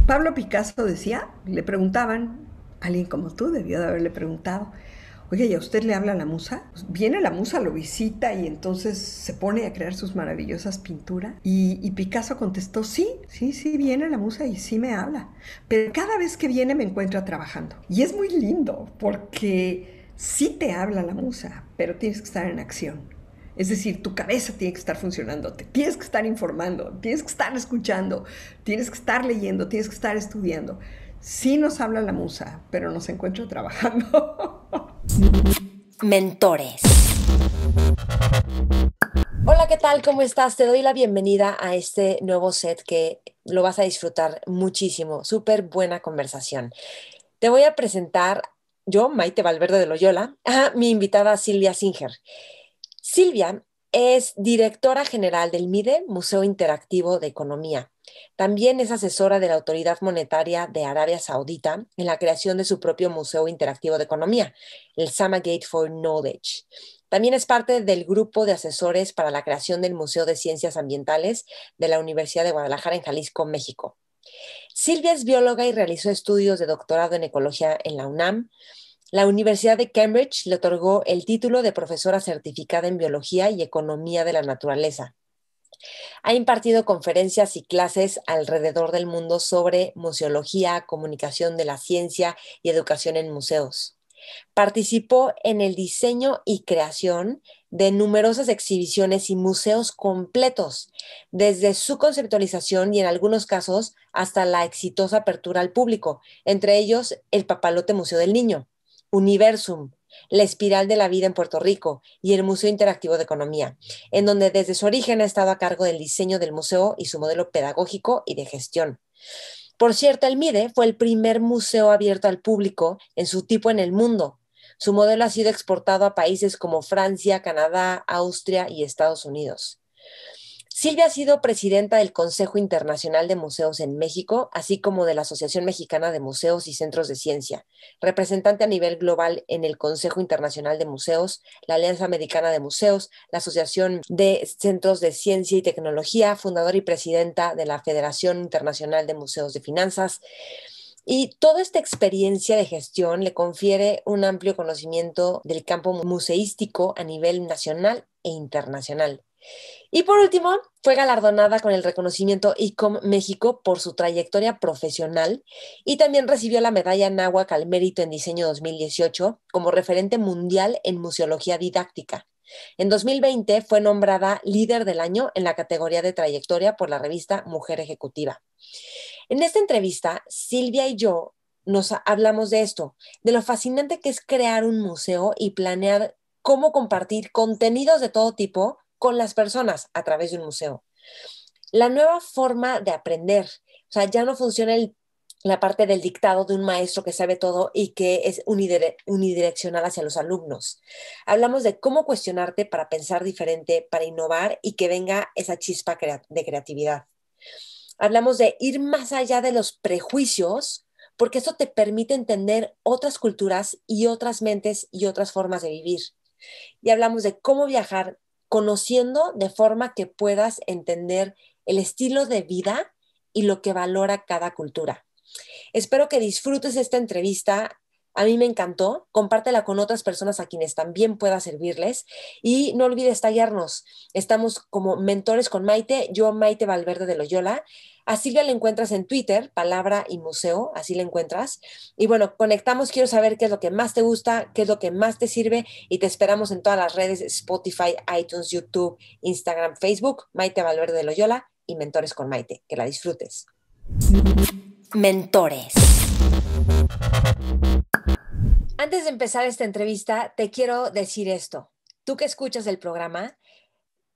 Pablo Picasso decía, le preguntaban, alguien como tú debió de haberle preguntado, oye, ¿y a usted le habla la musa? Pues viene la musa, lo visita y entonces se pone a crear sus maravillosas pinturas. Y Picasso contestó, sí, sí, sí, viene la musa y sí me habla. Pero cada vez que viene me encuentra trabajando. Y es muy lindo porque sí te habla la musa, pero tienes que estar en acción. Es decir, tu cabeza tiene que estar funcionando, te tienes que estar informando, tienes que estar escuchando, tienes que estar leyendo, tienes que estar estudiando. Sí nos habla la musa, pero nos encuentra trabajando. Mentores. Hola, ¿qué tal? ¿Cómo estás? Te doy la bienvenida a este nuevo set que lo vas a disfrutar muchísimo. Súper buena conversación. Te voy a presentar yo, Maite Valverde de Loyola, a mi invitada Silvia Singer. Silvia es directora general del MIDE, Museo Interactivo de Economía. También es asesora de la Autoridad Monetaria de Arabia Saudita en la creación de su propio Museo Interactivo de Economía, el Samagate for Knowledge. También es parte del grupo de asesores para la creación del Museo de Ciencias Ambientales de la Universidad de Guadalajara en Jalisco, México. Silvia es bióloga y realizó estudios de doctorado en ecología en la UNAM. La Universidad de Cambridge le otorgó el título de profesora certificada en biología y economía de la naturaleza. Ha impartido conferencias y clases alrededor del mundo sobre museología, comunicación de la ciencia y educación en museos. Participó en el diseño y creación de numerosas exhibiciones y museos completos, desde su conceptualización y en algunos casos hasta la exitosa apertura al público, entre ellos el Papalote Museo del Niño, Universum, la Espiral de la Vida en Puerto Rico y el Museo Interactivo de Economía, en donde desde su origen ha estado a cargo del diseño del museo y su modelo pedagógico y de gestión. Por cierto, el MIDE fue el primer museo abierto al público en su tipo en el mundo. Su modelo ha sido exportado a países como Francia, Canadá, Austria y Estados Unidos. Silvia ha sido presidenta del Consejo Internacional de Museos en México, así como de la Asociación Mexicana de Museos y Centros de Ciencia, representante a nivel global en el Consejo Internacional de Museos, la Alianza Americana de Museos, la Asociación de Centros de Ciencia y Tecnología, fundadora y presidenta de la Federación Internacional de Museos de Finanzas. Y toda esta experiencia de gestión le confiere un amplio conocimiento del campo museístico a nivel nacional e internacional. Y por último, fue galardonada con el reconocimiento ICOM México por su trayectoria profesional y también recibió la medalla Náhuac al Mérito en Diseño 2018 como referente mundial en museología didáctica. En 2020 fue nombrada líder del año en la categoría de trayectoria por la revista Mujer Ejecutiva. En esta entrevista, Silvia y yo nos hablamos de esto, de lo fascinante que es crear un museo y planear cómo compartir contenidos de todo tipo con las personas a través de un museo. La nueva forma de aprender, o sea, ya no funciona la parte del dictado de un maestro que sabe todo y que es unidireccional hacia los alumnos. Hablamos de cómo cuestionarte para pensar diferente, para innovar y que venga esa chispa de creatividad. Hablamos de ir más allá de los prejuicios, porque eso te permite entender otras culturas y otras mentes y otras formas de vivir. Y hablamos de cómo viajar conociendo de forma que puedas entender el estilo de vida y lo que valora cada cultura. Espero que disfrutes esta entrevista. A mí me encantó. Compártela con otras personas a quienes también pueda servirles. Y no olvides tallarnos. Estamos como Mentores con Maite. Yo, Maite Valverde de Loyola. A Silvia la encuentras en Twitter, Palabra y Museo. Así la encuentras. Y bueno, conectamos. Quiero saber qué es lo que más te gusta, qué es lo que más te sirve. Y te esperamos en todas las redes: Spotify, iTunes, YouTube, Instagram, Facebook. Maite Valverde de Loyola y Mentores con Maite. Que la disfrutes. Mentores. Antes de empezar esta entrevista, te quiero decir esto. Tú que escuchas el programa,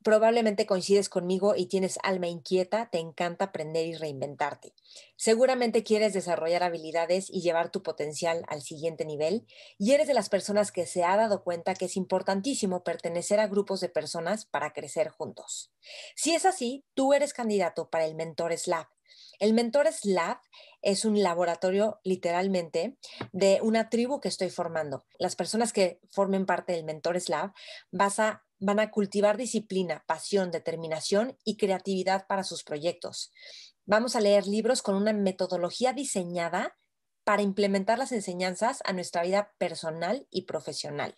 probablemente coincides conmigo y tienes alma inquieta, te encanta aprender y reinventarte. Seguramente quieres desarrollar habilidades y llevar tu potencial al siguiente nivel y eres de las personas que se ha dado cuenta que es importantísimo pertenecer a grupos de personas para crecer juntos. Si es así, tú eres candidato para el Mentores Lab. El Mentores Lab es un laboratorio literalmente de una tribu que estoy formando. Las personas que formen parte del Mentores Lab van a cultivar disciplina, pasión, determinación y creatividad para sus proyectos. Vamos a leer libros con una metodología diseñada para implementar las enseñanzas a nuestra vida personal y profesional.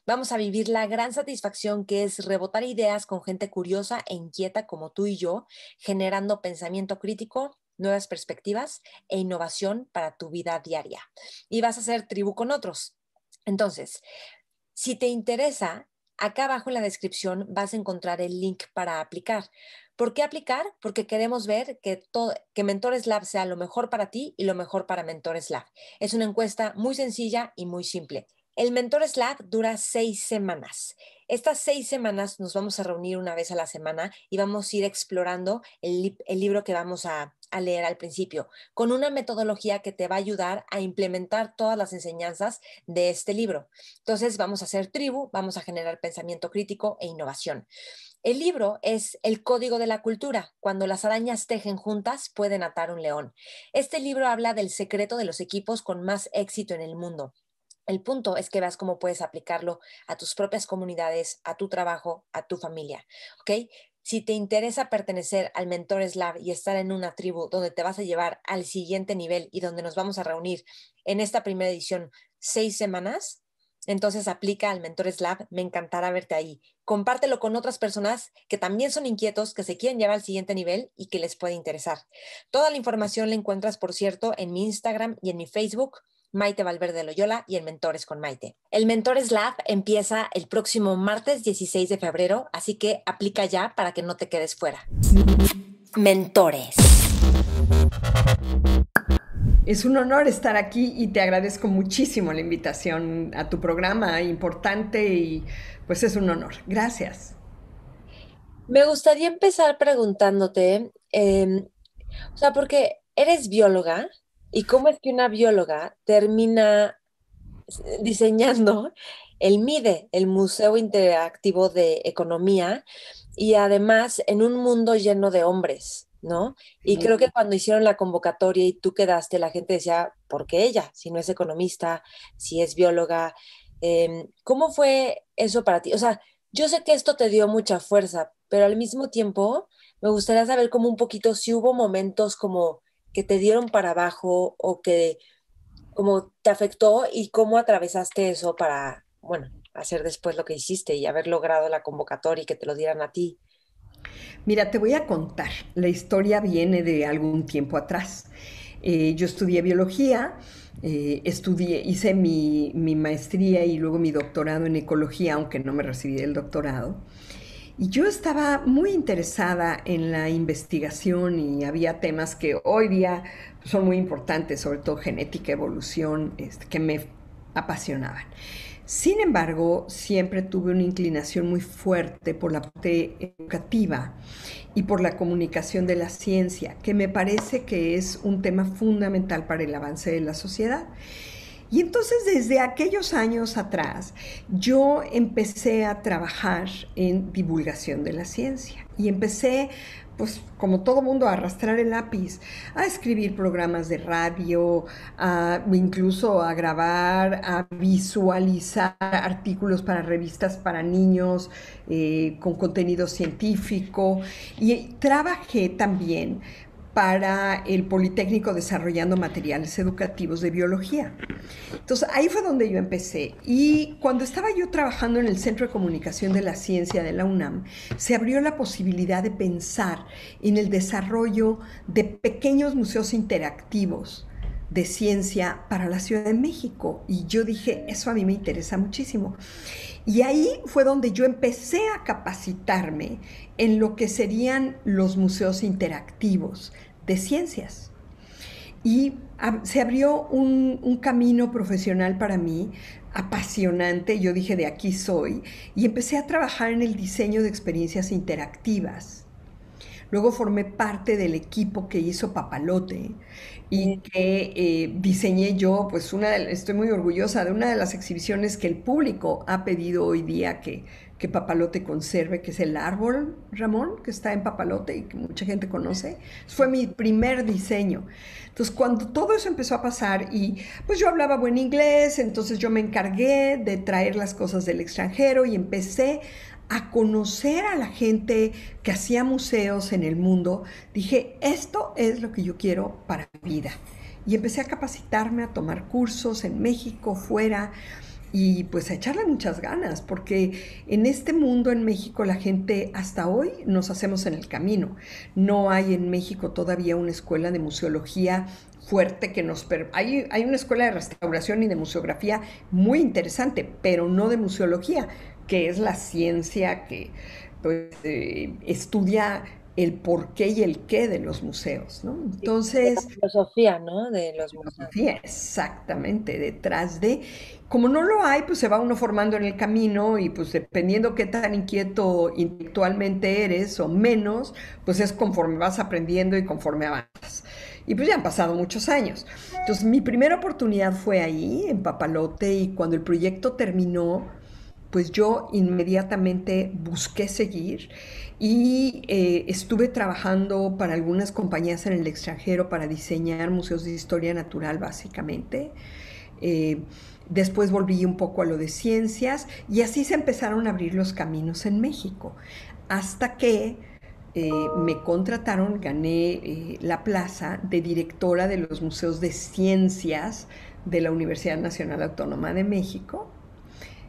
Vamos a vivir la gran satisfacción que es rebotar ideas con gente curiosa e inquieta como tú y yo, generando pensamiento crítico, nuevas perspectivas e innovación para tu vida diaria. Y vas a hacer tribu con otros. Entonces, si te interesa, acá abajo en la descripción vas a encontrar el link para aplicar. ¿Por qué aplicar? Porque queremos ver que Mentores Lab sea lo mejor para ti y lo mejor para Mentores Lab. Es una encuesta muy sencilla y muy simple. El Mentores Lab dura 6 semanas. Estas 6 semanas nos vamos a reunir una vez a la semana y vamos a ir explorando el libro que vamos a leer al principio, con una metodología que te va a ayudar a implementar todas las enseñanzas de este libro. Entonces vamos a hacer tribu, vamos a generar pensamiento crítico e innovación. El libro es El Código de la Cultura. Cuando las arañas tejen juntas, pueden atar un león. Este libro habla del secreto de los equipos con más éxito en el mundo. El punto es que veas cómo puedes aplicarlo a tus propias comunidades, a tu trabajo, a tu familia, ¿ok? Si te interesa pertenecer al Mentores Lab y estar en una tribu donde te vas a llevar al siguiente nivel y donde nos vamos a reunir en esta primera edición 6 semanas, entonces aplica al Mentores Lab. Me encantará verte ahí. Compártelo con otras personas que también son inquietos, que se quieren llevar al siguiente nivel y que les puede interesar. Toda la información la encuentras, por cierto, en mi Instagram y en mi Facebook, Maite Valverde Loyola, y en Mentores con Maite. El Mentores Lab empieza el próximo martes 16 de febrero, así que aplica ya para que no te quedes fuera. Mentores. Es un honor estar aquí y te agradezco muchísimo la invitación a tu programa importante y pues es un honor. Gracias. Me gustaría empezar preguntándote, o sea, porque eres bióloga y cómo es que una bióloga termina diseñando el MIDE, el Museo Interactivo de Economía, y además en un mundo lleno de hombres, ¿no? Y creo que cuando hicieron la convocatoria y tú quedaste, la gente decía, ¿por qué ella? Si no es economista, si es bióloga. ¿Cómo fue eso para ti? O sea, yo sé que esto te dio mucha fuerza, pero al mismo tiempo me gustaría saber como un poquito si hubo momentos como que te dieron para abajo o que cómo te afectó y cómo atravesaste eso para, bueno, hacer después lo que hiciste y haber logrado la convocatoria y que te lo dieran a ti. Mira, te voy a contar. La historia viene de algún tiempo atrás. Yo estudié biología, hice mi maestría y luego mi doctorado en ecología, aunque no me recibí del doctorado. Y yo estaba muy interesada en la investigación y había temas que hoy día son muy importantes, sobre todo genética, evolución, que me apasionaban. Sin embargo, siempre tuve una inclinación muy fuerte por la parte educativa y por la comunicación de la ciencia, que me parece que es un tema fundamental para el avance de la sociedad. Y entonces desde aquellos años atrás yo empecé a trabajar en divulgación de la ciencia y empecé, pues como todo mundo, a arrastrar el lápiz, a escribir programas de radio, incluso a grabar, a visualizar artículos para revistas para niños con contenido científico, y trabajé también para el Politécnico desarrollando materiales educativos de biología. Entonces ahí fue donde yo empecé, y cuando estaba yo trabajando en el Centro de Comunicación de la Ciencia de la UNAM, se abrió la posibilidad de pensar en el desarrollo de pequeños museos interactivos de ciencia para la Ciudad de México, y yo dije, eso a mí me interesa muchísimo. Y ahí fue donde yo empecé a capacitarme en lo que serían los museos interactivos de ciencias. Y se abrió un camino profesional para mí apasionante. Yo dije, de aquí soy. Y empecé a trabajar en el diseño de experiencias interactivas. Luego formé parte del equipo que hizo Papalote y que diseñé yo, pues estoy muy orgullosa de una de las exhibiciones que el público ha pedido hoy día que Papalote conserve, que es el árbol, Ramón, que está en Papalote y que mucha gente conoce. Fue mi primer diseño. Entonces, cuando todo eso empezó a pasar y pues yo hablaba buen inglés, entonces yo me encargué de traer las cosas del extranjero y empecé a conocer a la gente que hacía museos en el mundo, dije, esto es lo que yo quiero para mi vida. Y empecé a capacitarme, a tomar cursos en México, fuera, y pues a echarle muchas ganas, porque en este mundo en México la gente hasta hoy nos hacemos en el camino. No hay en México todavía una escuela de museología fuerte que nos... Hay una escuela de restauración y de museografía muy interesante, pero no de museología, que es la ciencia que pues, estudia el porqué y el qué de los museos, ¿no? Sí, de la Entonces, filosofía, ¿no? De los museos. filosofía, exactamente, detrás de, como no lo hay, pues se va uno formando en el camino y pues dependiendo qué tan inquieto intelectualmente eres o menos, pues es conforme vas aprendiendo y conforme avanzas. Y pues ya han pasado muchos años. Entonces mi primera oportunidad fue ahí, en Papalote, y cuando el proyecto terminó, pues yo inmediatamente busqué seguir y estuve trabajando para algunas compañías en el extranjero para diseñar museos de historia natural básicamente. Eh, Después volví un poco a lo de ciencias y así se empezaron a abrir los caminos en México. Hasta que me contrataron, gané la plaza de directora de los museos de ciencias de la Universidad Nacional Autónoma de México,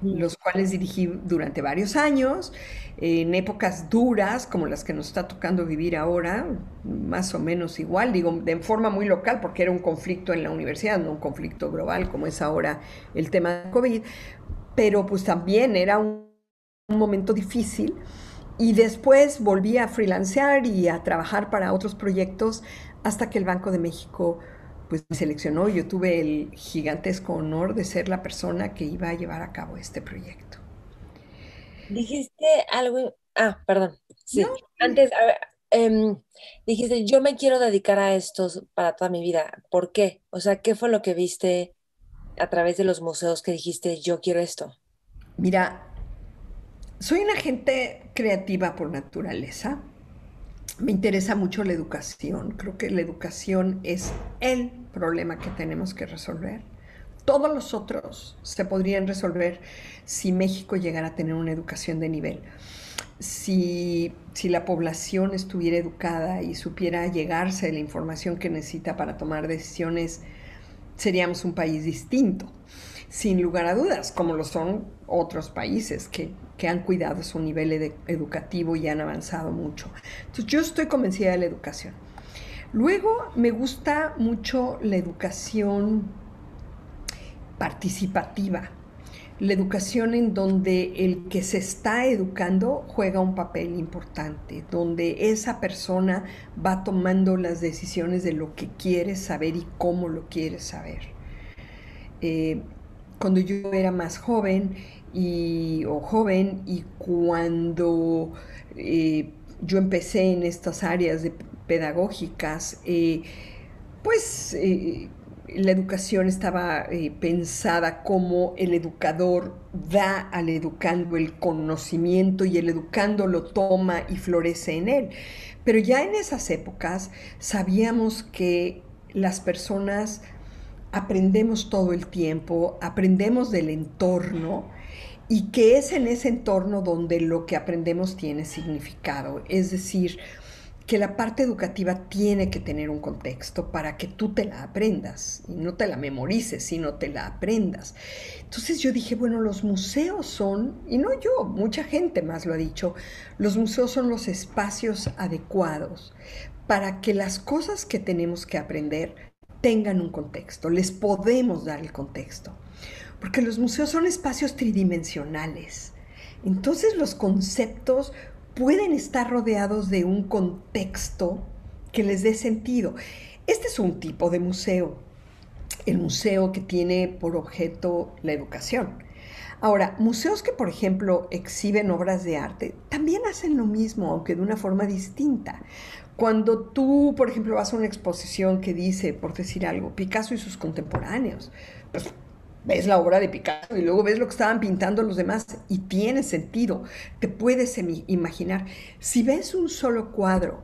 Mm. los cuales dirigí durante varios años, en épocas duras como las que nos está tocando vivir ahora, más o menos igual, digo, de forma muy local, porque era un conflicto en la universidad, no un conflicto global como es ahora el tema de COVID, pero pues también era un momento difícil. Y después volví a freelancear y a trabajar para otros proyectos hasta que el Banco de México pues me seleccionó y yo tuve el gigantesco honor de ser la persona que iba a llevar a cabo este proyecto. Dijiste algo, perdón, No, sí. Antes, a ver, dijiste, yo me quiero dedicar a esto para toda mi vida. ¿Por qué? O sea, ¿qué fue lo que viste a través de los museos que dijiste, yo quiero esto? mira, soy una gente creativa por naturaleza. Me interesa mucho la educación. Creo que la educación es el problema que tenemos que resolver. Todos los otros se podrían resolver si México llegara a tener una educación de nivel. Si la población estuviera educada y supiera llegarse a la información que necesita para tomar decisiones, seríamos un país distinto, sin lugar a dudas, como lo son otros países que han cuidado su nivel educativo y han avanzado mucho. Entonces yo estoy convencida de la educación. Luego me gusta mucho la educación participativa, la educación en donde el que se está educando juega un papel importante, donde esa persona va tomando las decisiones de lo que quiere saber y cómo lo quiere saber. Eh, Cuando yo era más joven o joven y cuando yo empecé en estas áreas pedagógicas, pues la educación estaba pensada como el educador da al educando el conocimiento y el educando lo toma y florece en él. Pero ya en esas épocas sabíamos que las personas aprendemos todo el tiempo, aprendemos del entorno y que es en ese entorno donde lo que aprendemos tiene significado. Es decir, que la parte educativa tiene que tener un contexto para que tú te la aprendas y no te la memorices, sino te la aprendas. Entonces yo dije, bueno, los museos son, y no yo, mucha gente más lo ha dicho, los museos son los espacios adecuados para que las cosas que tenemos que aprender tengan un contexto, les podemos dar el contexto, porque los museos son espacios tridimensionales. Entonces los conceptos pueden estar rodeados de un contexto que les dé sentido. Este es un tipo de museo, el museo que tiene por objeto la educación. Ahora, museos que, por ejemplo, exhiben obras de arte, también hacen lo mismo, aunque de una forma distinta. Cuando tú, por ejemplo, vas a una exposición que dice, por decir algo, Picasso y sus contemporáneos, pues ves la obra de Picasso y luego ves lo que estaban pintando los demás y tiene sentido, te puedes imaginar. Si ves un solo cuadro,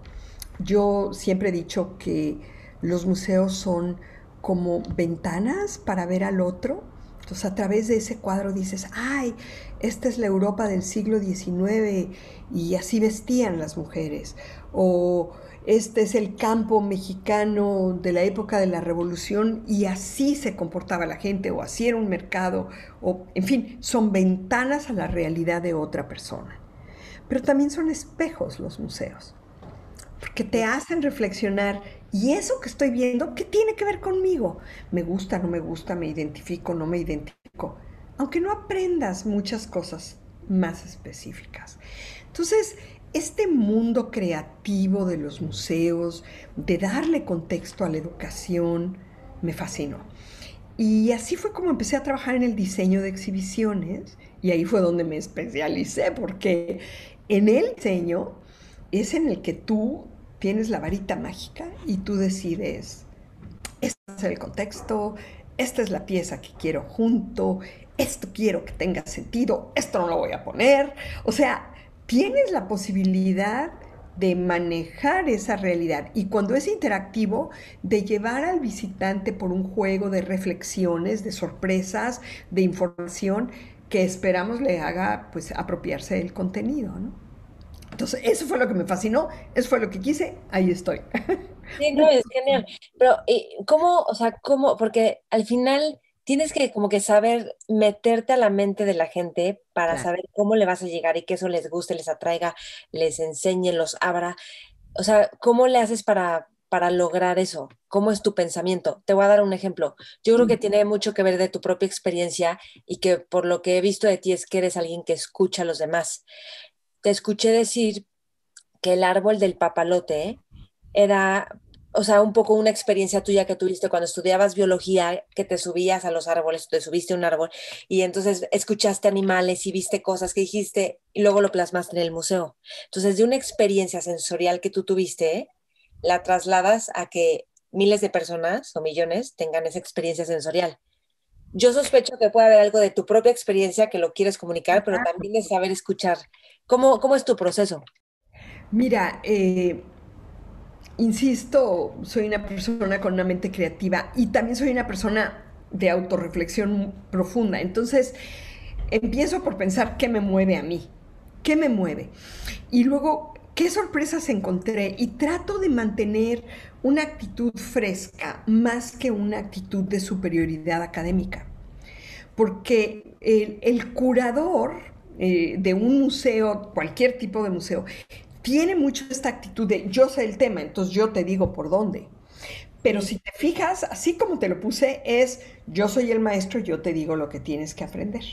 yo siempre he dicho que los museos son como ventanas para ver al otro. Entonces, a través de ese cuadro dices, ay, esta es la Europa del siglo XIX y así vestían las mujeres. O este es el campo mexicano de la época de la Revolución y así se comportaba la gente, o así era un mercado, o en fin, son ventanas a la realidad de otra persona. Pero también son espejos los museos, porque te hacen reflexionar, ¿y eso que estoy viendo qué tiene que ver conmigo? ¿Me gusta, no me gusta, me identifico, no me identifico? Aunque no aprendas muchas cosas más específicas. Entonces, este mundo creativo de los museos, de darle contexto a la educación, me fascinó. Y así fue como empecé a trabajar en el diseño de exhibiciones y ahí fue donde me especialicé porque en el diseño es en el que tú tienes la varita mágica y tú decides, este es el contexto, esta es la pieza que quiero junto, esto quiero que tenga sentido, esto no lo voy a poner. O sea, tienes la posibilidad de manejar esa realidad y cuando es interactivo, de llevar al visitante por un juego de reflexiones, de sorpresas, de información que esperamos le haga pues apropiarse del contenido, ¿no? Entonces, eso fue lo que me fascinó, eso fue lo que quise, ahí estoy. Sí, no, es genial. Pero, ¿cómo, o sea, cómo? Porque al final tienes que como que saber meterte a la mente de la gente para Claro. saber cómo le vas a llegar y que eso les guste, les atraiga, les enseñe, los abra. O sea, ¿cómo le haces para lograr eso? ¿Cómo es tu pensamiento? Te voy a dar un ejemplo. Yo creo que tiene mucho que ver de tu propia experiencia y que por lo que he visto de ti es que eres alguien que escucha a los demás. Te escuché decir que el árbol del papalote era, o sea, un poco una experiencia tuya que tuviste cuando estudiabas biología, que te subías a los árboles, te subiste a un árbol y entonces escuchaste animales y viste cosas que dijiste y luego lo plasmaste en el museo. Entonces, de una experiencia sensorial que tú tuviste, la trasladas a que miles de personas o millones tengan esa experiencia sensorial. Yo sospecho que puede haber algo de tu propia experiencia que lo quieres comunicar, pero también de saber escuchar. ¿Cómo es tu proceso? Mira, insisto, soy una persona con una mente creativa y también soy una persona de autorreflexión profunda. Entonces, empiezo por pensar qué me mueve a mí, qué me mueve. Y luego, qué sorpresas encontré. Y trato de mantener una actitud fresca más que una actitud de superioridad académica. Porque el curador de un museo, cualquier tipo de museo, tiene mucho esta actitud de yo sé el tema, entonces yo te digo por dónde. Pero Sí. si te fijas, así como te lo puse, es yo soy el maestro, yo te digo lo que tienes que aprender.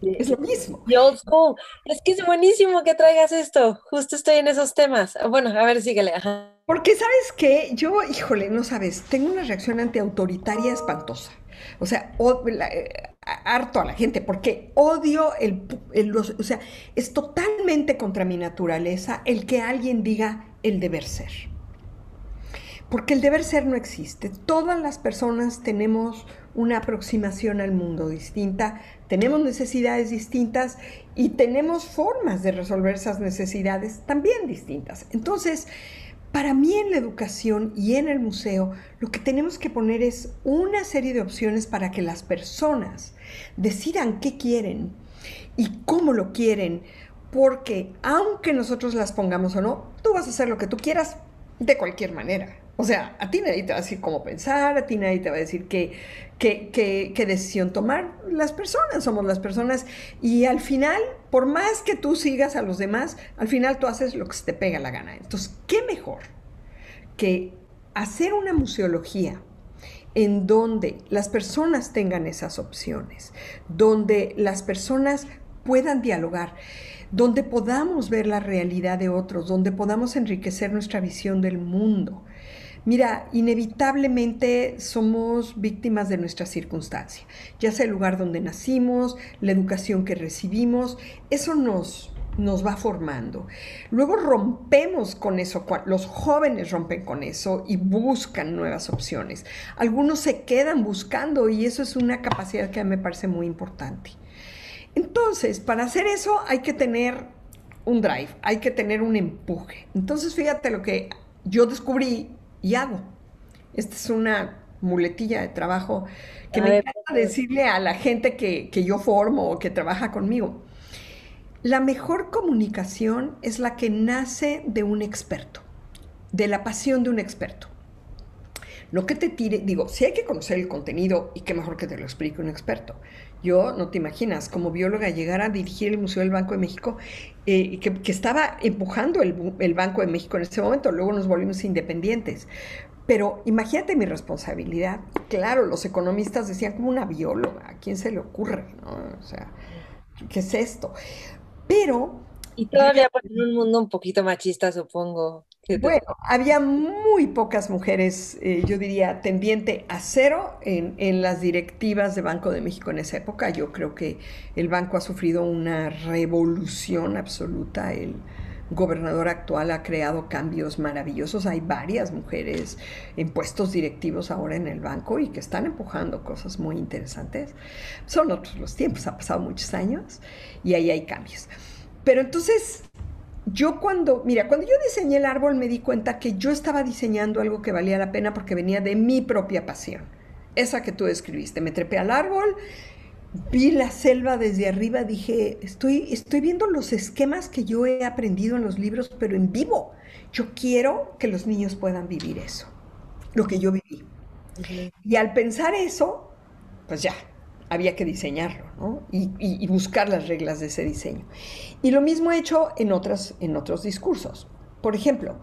Es lo mismo. Y old school. Es que es buenísimo que traigas esto. Justo estoy en esos temas. Bueno, a ver, síguele. Ajá. Porque sabes que yo, híjole, no sabes, tengo una reacción antiautoritaria espantosa. O sea, harto a la gente, porque odio o sea, es totalmente contra mi naturaleza el que alguien diga el deber ser. Porque el deber ser no existe. Todas las personas tenemos una aproximación al mundo distinta, tenemos necesidades distintas y tenemos formas de resolver esas necesidades también distintas. Entonces, para mí en la educación y en el museo, lo que tenemos que poner es una serie de opciones para que las personas decidan qué quieren y cómo lo quieren, porque aunque nosotros las pongamos o no, tú vas a hacer lo que tú quieras de cualquier manera. O sea, a ti nadie te va a decir cómo pensar, a ti nadie te va a decir qué decisión tomar. Las personas somos las personas y al final, por más que tú sigas a los demás, al final tú haces lo que se te pega la gana. Entonces, ¿qué mejor que hacer una museología en donde las personas tengan esas opciones, donde las personas puedan dialogar, donde podamos ver la realidad de otros, donde podamos enriquecer nuestra visión del mundo? Mira, inevitablemente somos víctimas de nuestra circunstancia, ya sea el lugar donde nacimos, la educación que recibimos, eso nos va formando. Luego rompemos con eso, los jóvenes rompen con eso y buscan nuevas opciones. Algunos se quedan buscando y eso es una capacidad que a mí me parece muy importante. Entonces, para hacer eso hay que tener un drive, hay que tener un empuje. Entonces, fíjate lo que yo descubrí y hago. Esta es una muletilla de trabajo que A me ver, encanta decirle a la gente que yo formo o que trabaja conmigo. La mejor comunicación es la que nace de un experto, de la pasión de un experto. No que te tire, digo, sí hay que conocer el contenido y qué mejor que te lo explique un experto. Yo, no te imaginas, como bióloga, llegar a dirigir el Museo del Banco de México, que estaba empujando el Banco de México en ese momento, luego nos volvimos independientes. Pero imagínate mi responsabilidad. Claro, los economistas decían como una bióloga, ¿a quién se le ocurre? ¿No? O sea, ¿qué es esto? Pero y yo ya todavía pues, en un mundo un poquito machista, supongo que te... bueno, había muy pocas mujeres, yo diría, tendiente a cero en las directivas de Banco de México en esa época. Yo creo que el banco ha sufrido una revolución absoluta. El gobernador actual ha creado cambios maravillosos. Hay varias mujeres en puestos directivos ahora en el banco y que están empujando cosas muy interesantes. Son otros los tiempos, ha pasado muchos años y ahí hay cambios. Pero entonces cuando yo diseñé el árbol me di cuenta que yo estaba diseñando algo que valía la pena porque venía de mi propia pasión. Esa que tú describiste. Me trepé al árbol, vi la selva desde arriba, dije, estoy viendo los esquemas que yo he aprendido en los libros, pero en vivo. Yo quiero que los niños puedan vivir eso, lo que yo viví. Ujú. Y al pensar eso, pues ya, había que diseñarlo, ¿no? Y buscar las reglas de ese diseño. Y lo mismo he hecho en otros discursos. Por ejemplo,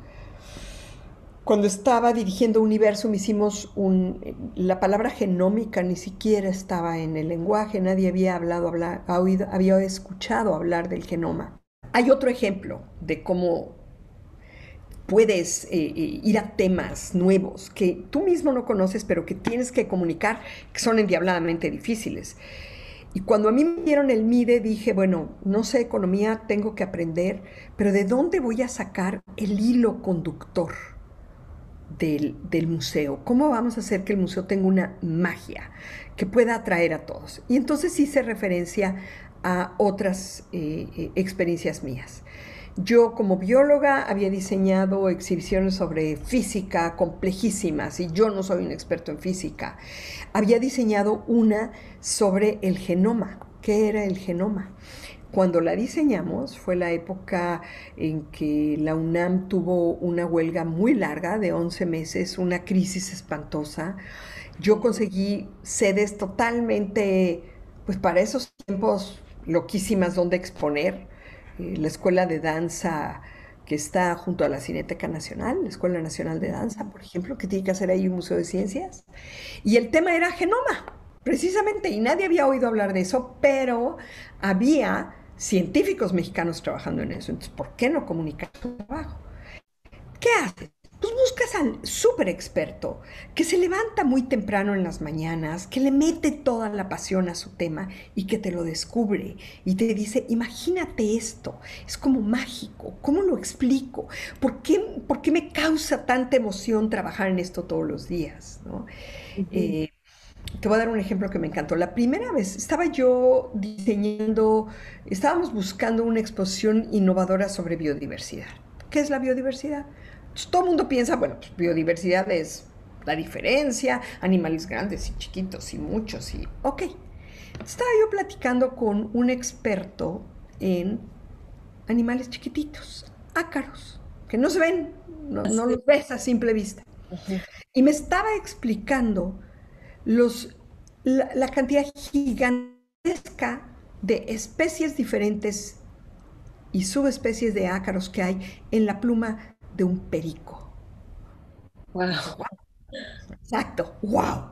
cuando estaba dirigiendo Universum hicimos la palabra genómica ni siquiera estaba en el lenguaje, nadie había escuchado hablar del genoma. Hay otro ejemplo de cómo puedes ir a temas nuevos que tú mismo no conoces, pero que tienes que comunicar, que son endiabladamente difíciles. Y cuando a mí me dieron el MIDE, dije, bueno, no sé economía, tengo que aprender, pero ¿de dónde voy a sacar el hilo conductor del museo? ¿Cómo vamos a hacer que el museo tenga una magia que pueda atraer a todos? Y entonces hice referencia a otras experiencias mías. Yo como bióloga había diseñado exhibiciones sobre física complejísimas y yo no soy un experto en física. Había diseñado una sobre el genoma. ¿Qué era el genoma? Cuando la diseñamos fue la época en que la UNAM tuvo una huelga muy larga de 11 meses, una crisis espantosa. Yo conseguí sedes totalmente, pues para esos tiempos, loquísimas donde exponer. La escuela de danza que está junto a la Cineteca Nacional, la Escuela Nacional de Danza, por ejemplo, que tiene que hacer ahí un museo de ciencias. Y el tema era genoma, precisamente, y nadie había oído hablar de eso, pero había científicos mexicanos trabajando en eso. Entonces, ¿por qué no comunicar su trabajo? ¿Qué haces? Pues buscas al súper experto que se levanta muy temprano en las mañanas, que le mete toda la pasión a su tema y que te lo descubre y te dice, imagínate esto, es como mágico, ¿cómo lo explico? ¿Por qué me causa tanta emoción trabajar en esto todos los días? ¿No? Ujú. Eh, Te voy a dar un ejemplo que me encantó. La primera vez estaba yo estábamos buscando una exposición innovadora sobre biodiversidad. ¿Qué es la biodiversidad? Pues todo el mundo piensa, bueno, pues biodiversidad es la diferencia, animales grandes y chiquitos y muchos y... Ok. Estaba yo platicando con un experto en animales chiquititos, ácaros, que no se ven, no Sí. los ves a simple vista. Ujú. Y me estaba explicando los, la cantidad gigantesca de especies diferentes y subespecies de ácaros que hay en la pluma de un perico. Wow. Wow, exacto, wow.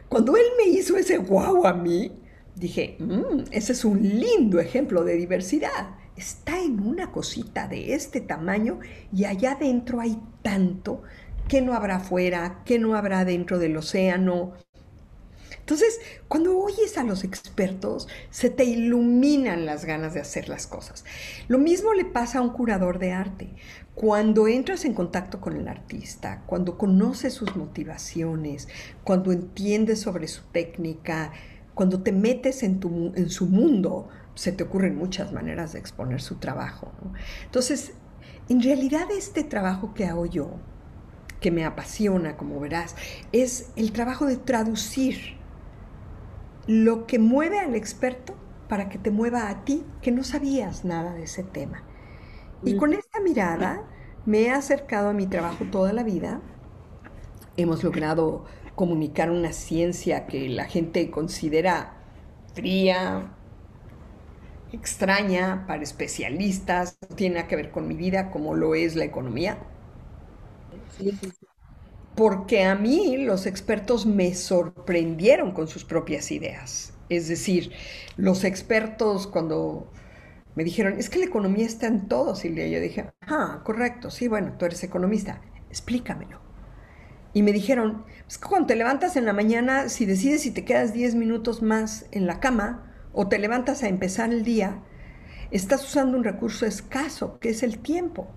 Cuando él me hizo ese wow a mí, dije, ese es un lindo ejemplo de diversidad. Está en una cosita de este tamaño y allá adentro hay tanto que no habrá afuera, que no habrá dentro del océano. Entonces, cuando oyes a los expertos, se te iluminan las ganas de hacer las cosas. Lo mismo le pasa a un curador de arte. Cuando entras en contacto con el artista, cuando conoces sus motivaciones, cuando entiendes sobre su técnica, cuando te metes en su mundo, se te ocurren muchas maneras de exponer su trabajo, ¿no? Entonces, en realidad este trabajo que hago yo que me apasiona, como verás, es el trabajo de traducir lo que mueve al experto para que te mueva a ti, que no sabías nada de ese tema. Y Mm. con esta mirada me he acercado a mi trabajo toda la vida. Hemos logrado comunicar una ciencia que la gente considera fría, extraña para especialistas, no tiene nada que ver con mi vida como lo es la economía. Sí, sí, sí. Porque a mí los expertos me sorprendieron con sus propias ideas. Es decir, los expertos cuando me dijeron, es que la economía está en todo, Silvia, yo dije, ah, correcto, sí, bueno, tú eres economista, explícamelo. Y me dijeron, es que cuando te levantas en la mañana, si decides si te quedas 10 minutos más en la cama o te levantas a empezar el día, estás usando un recurso escaso, que es el tiempo.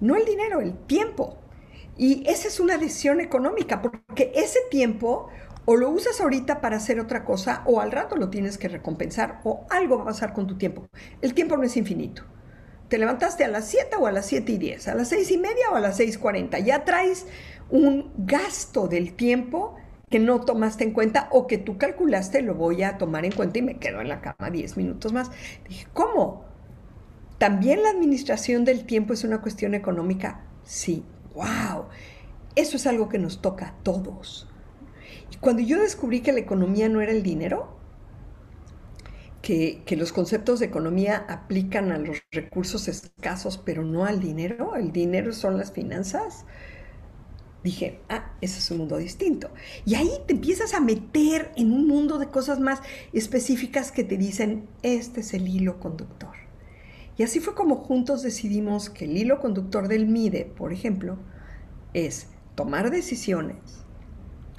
No el dinero, el tiempo. Y esa es una decisión económica, porque ese tiempo o lo usas ahorita para hacer otra cosa o al rato lo tienes que recompensar o algo va a pasar con tu tiempo. El tiempo no es infinito. Te levantaste a las 7 o a las 7:10, a las 6:30 o a las 6:40. Ya traes un gasto del tiempo que no tomaste en cuenta o que tú calculaste, lo voy a tomar en cuenta y me quedo en la cama 10 minutos más. Dije, ¿cómo? ¿También la administración del tiempo es una cuestión económica? Sí. ¡Wow! Eso es algo que nos toca a todos. Y cuando yo descubrí que la economía no era el dinero, que los conceptos de economía aplican a los recursos escasos, pero no al dinero, el dinero son las finanzas, dije, ah, ese es un mundo distinto. Y ahí te empiezas a meter en un mundo de cosas más específicas que te dicen, este es el hilo conductor. Y así fue como juntos decidimos que el hilo conductor del MIDE, por ejemplo, es tomar decisiones,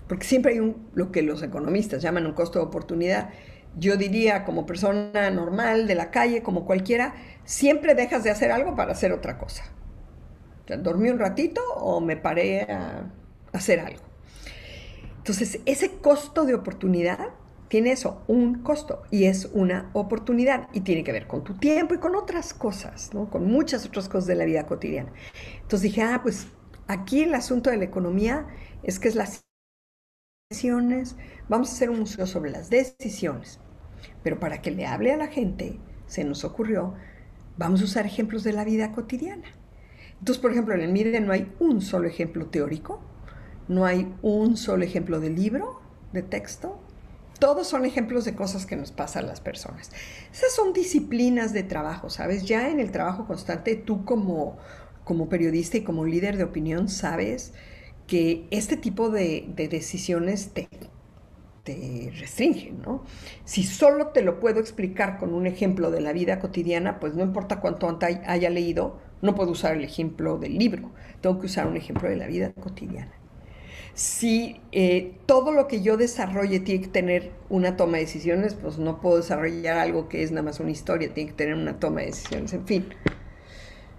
porque siempre hay lo que los economistas llaman un costo de oportunidad. Yo diría, como persona normal de la calle, como cualquiera, siempre dejas de hacer algo para hacer otra cosa. O sea, dormí un ratito o me paré a hacer algo. Entonces, ese costo de oportunidad tiene eso, un costo, y es una oportunidad, y tiene que ver con tu tiempo y con otras cosas, ¿no? Con muchas otras cosas de la vida cotidiana. Entonces dije, ah, pues aquí el asunto de la economía es que es las decisiones, vamos a hacer un museo sobre las decisiones, pero para que le hable a la gente, se nos ocurrió, vamos a usar ejemplos de la vida cotidiana. Entonces, por ejemplo, en el MIDE no hay un solo ejemplo teórico, no hay un solo ejemplo de libro, de texto, todos son ejemplos de cosas que nos pasan a las personas. Esas son disciplinas de trabajo, ¿sabes? Ya en el trabajo constante, tú como periodista y como líder de opinión sabes que este tipo de decisiones te restringen, ¿no? Si solo te lo puedo explicar con un ejemplo de la vida cotidiana, pues no importa cuánto haya leído, no puedo usar el ejemplo del libro, tengo que usar un ejemplo de la vida cotidiana. Si todo lo que yo desarrolle tiene que tener una toma de decisiones, pues no puedo desarrollar algo que es nada más una historia, tiene que tener una toma de decisiones, en fin.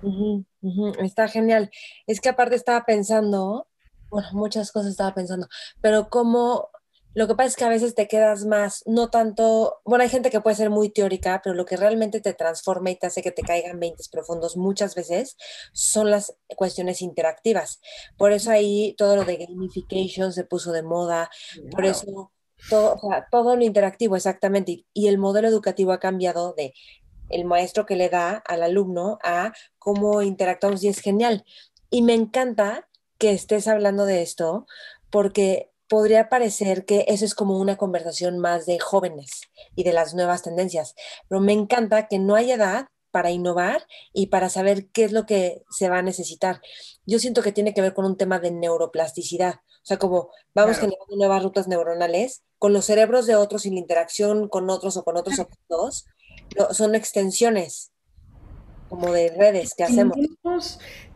Ujú, ujú. Está genial. Es que aparte estaba pensando, bueno, muchas cosas estaba pensando, pero como lo que pasa es que a veces te quedas más, no tanto, bueno, hay gente que puede ser muy teórica, pero lo que realmente te transforma y te hace que te caigan veintes profundos muchas veces son las cuestiones interactivas. Por eso ahí todo lo de gamification se puso de moda, por Claro. eso todo, o sea, todo lo interactivo exactamente, y el modelo educativo ha cambiado de el maestro que le da al alumno a cómo interactuamos y es genial. Y me encanta que estés hablando de esto porque podría parecer que eso es como una conversación más de jóvenes y de las nuevas tendencias, pero me encanta que no hay edad para innovar y para saber qué es lo que se va a necesitar. Yo siento que tiene que ver con un tema de neuroplasticidad, o sea, como vamos Claro. generando nuevas rutas neuronales con los cerebros de otros y la interacción con otros o con otros objetos, son extensiones como de redes que hacemos.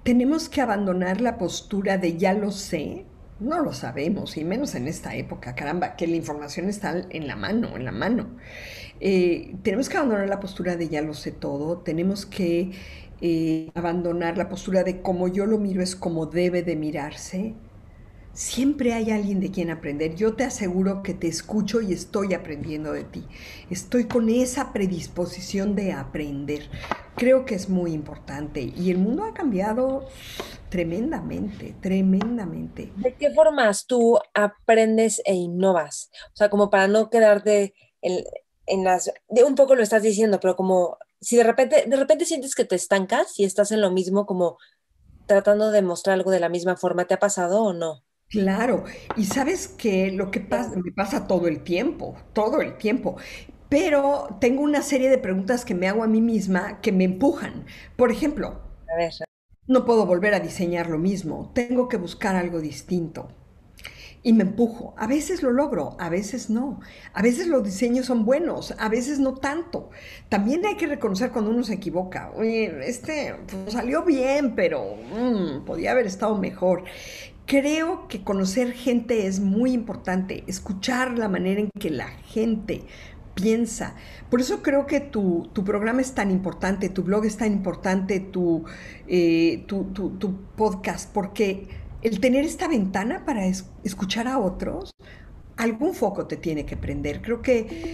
Tenemos que abandonar la postura de ya lo sé, no lo sabemos, y menos en esta época, caramba, que la información está en la mano, en la mano. Tenemos que abandonar la postura de ya lo sé todo, tenemos que abandonar la postura de como yo lo miro es como debe de mirarse. Siempre hay alguien de quien aprender. Yo te aseguro que te escucho y estoy aprendiendo de ti. Estoy con esa predisposición de aprender. Creo que es muy importante y el mundo ha cambiado tremendamente, tremendamente. ¿De qué formas tú aprendes e innovas? O sea, como para no quedarte en, en las... De un poco lo estás diciendo, pero como si de repente sientes que te estancas y estás en lo mismo, como tratando de mostrar algo de la misma forma, ¿te ha pasado o no? Claro, y sabes que lo que pasa, me pasa todo el tiempo, pero tengo una serie de preguntas que me hago a mí misma que me empujan. Por ejemplo, A ver, no puedo volver a diseñar lo mismo, tengo que buscar algo distinto. Y me empujo. A veces lo logro, a veces no. A veces los diseños son buenos, a veces no tanto. También hay que reconocer cuando uno se equivoca. Oye, pues, salió bien, pero podía haber estado mejor. Creo que conocer gente es muy importante, escuchar la manera en que la gente piensa. Por eso creo que tu programa es tan importante, tu blog es tan importante, tu podcast, porque el tener esta ventana para escuchar a otros, algún foco te tiene que prender. Creo que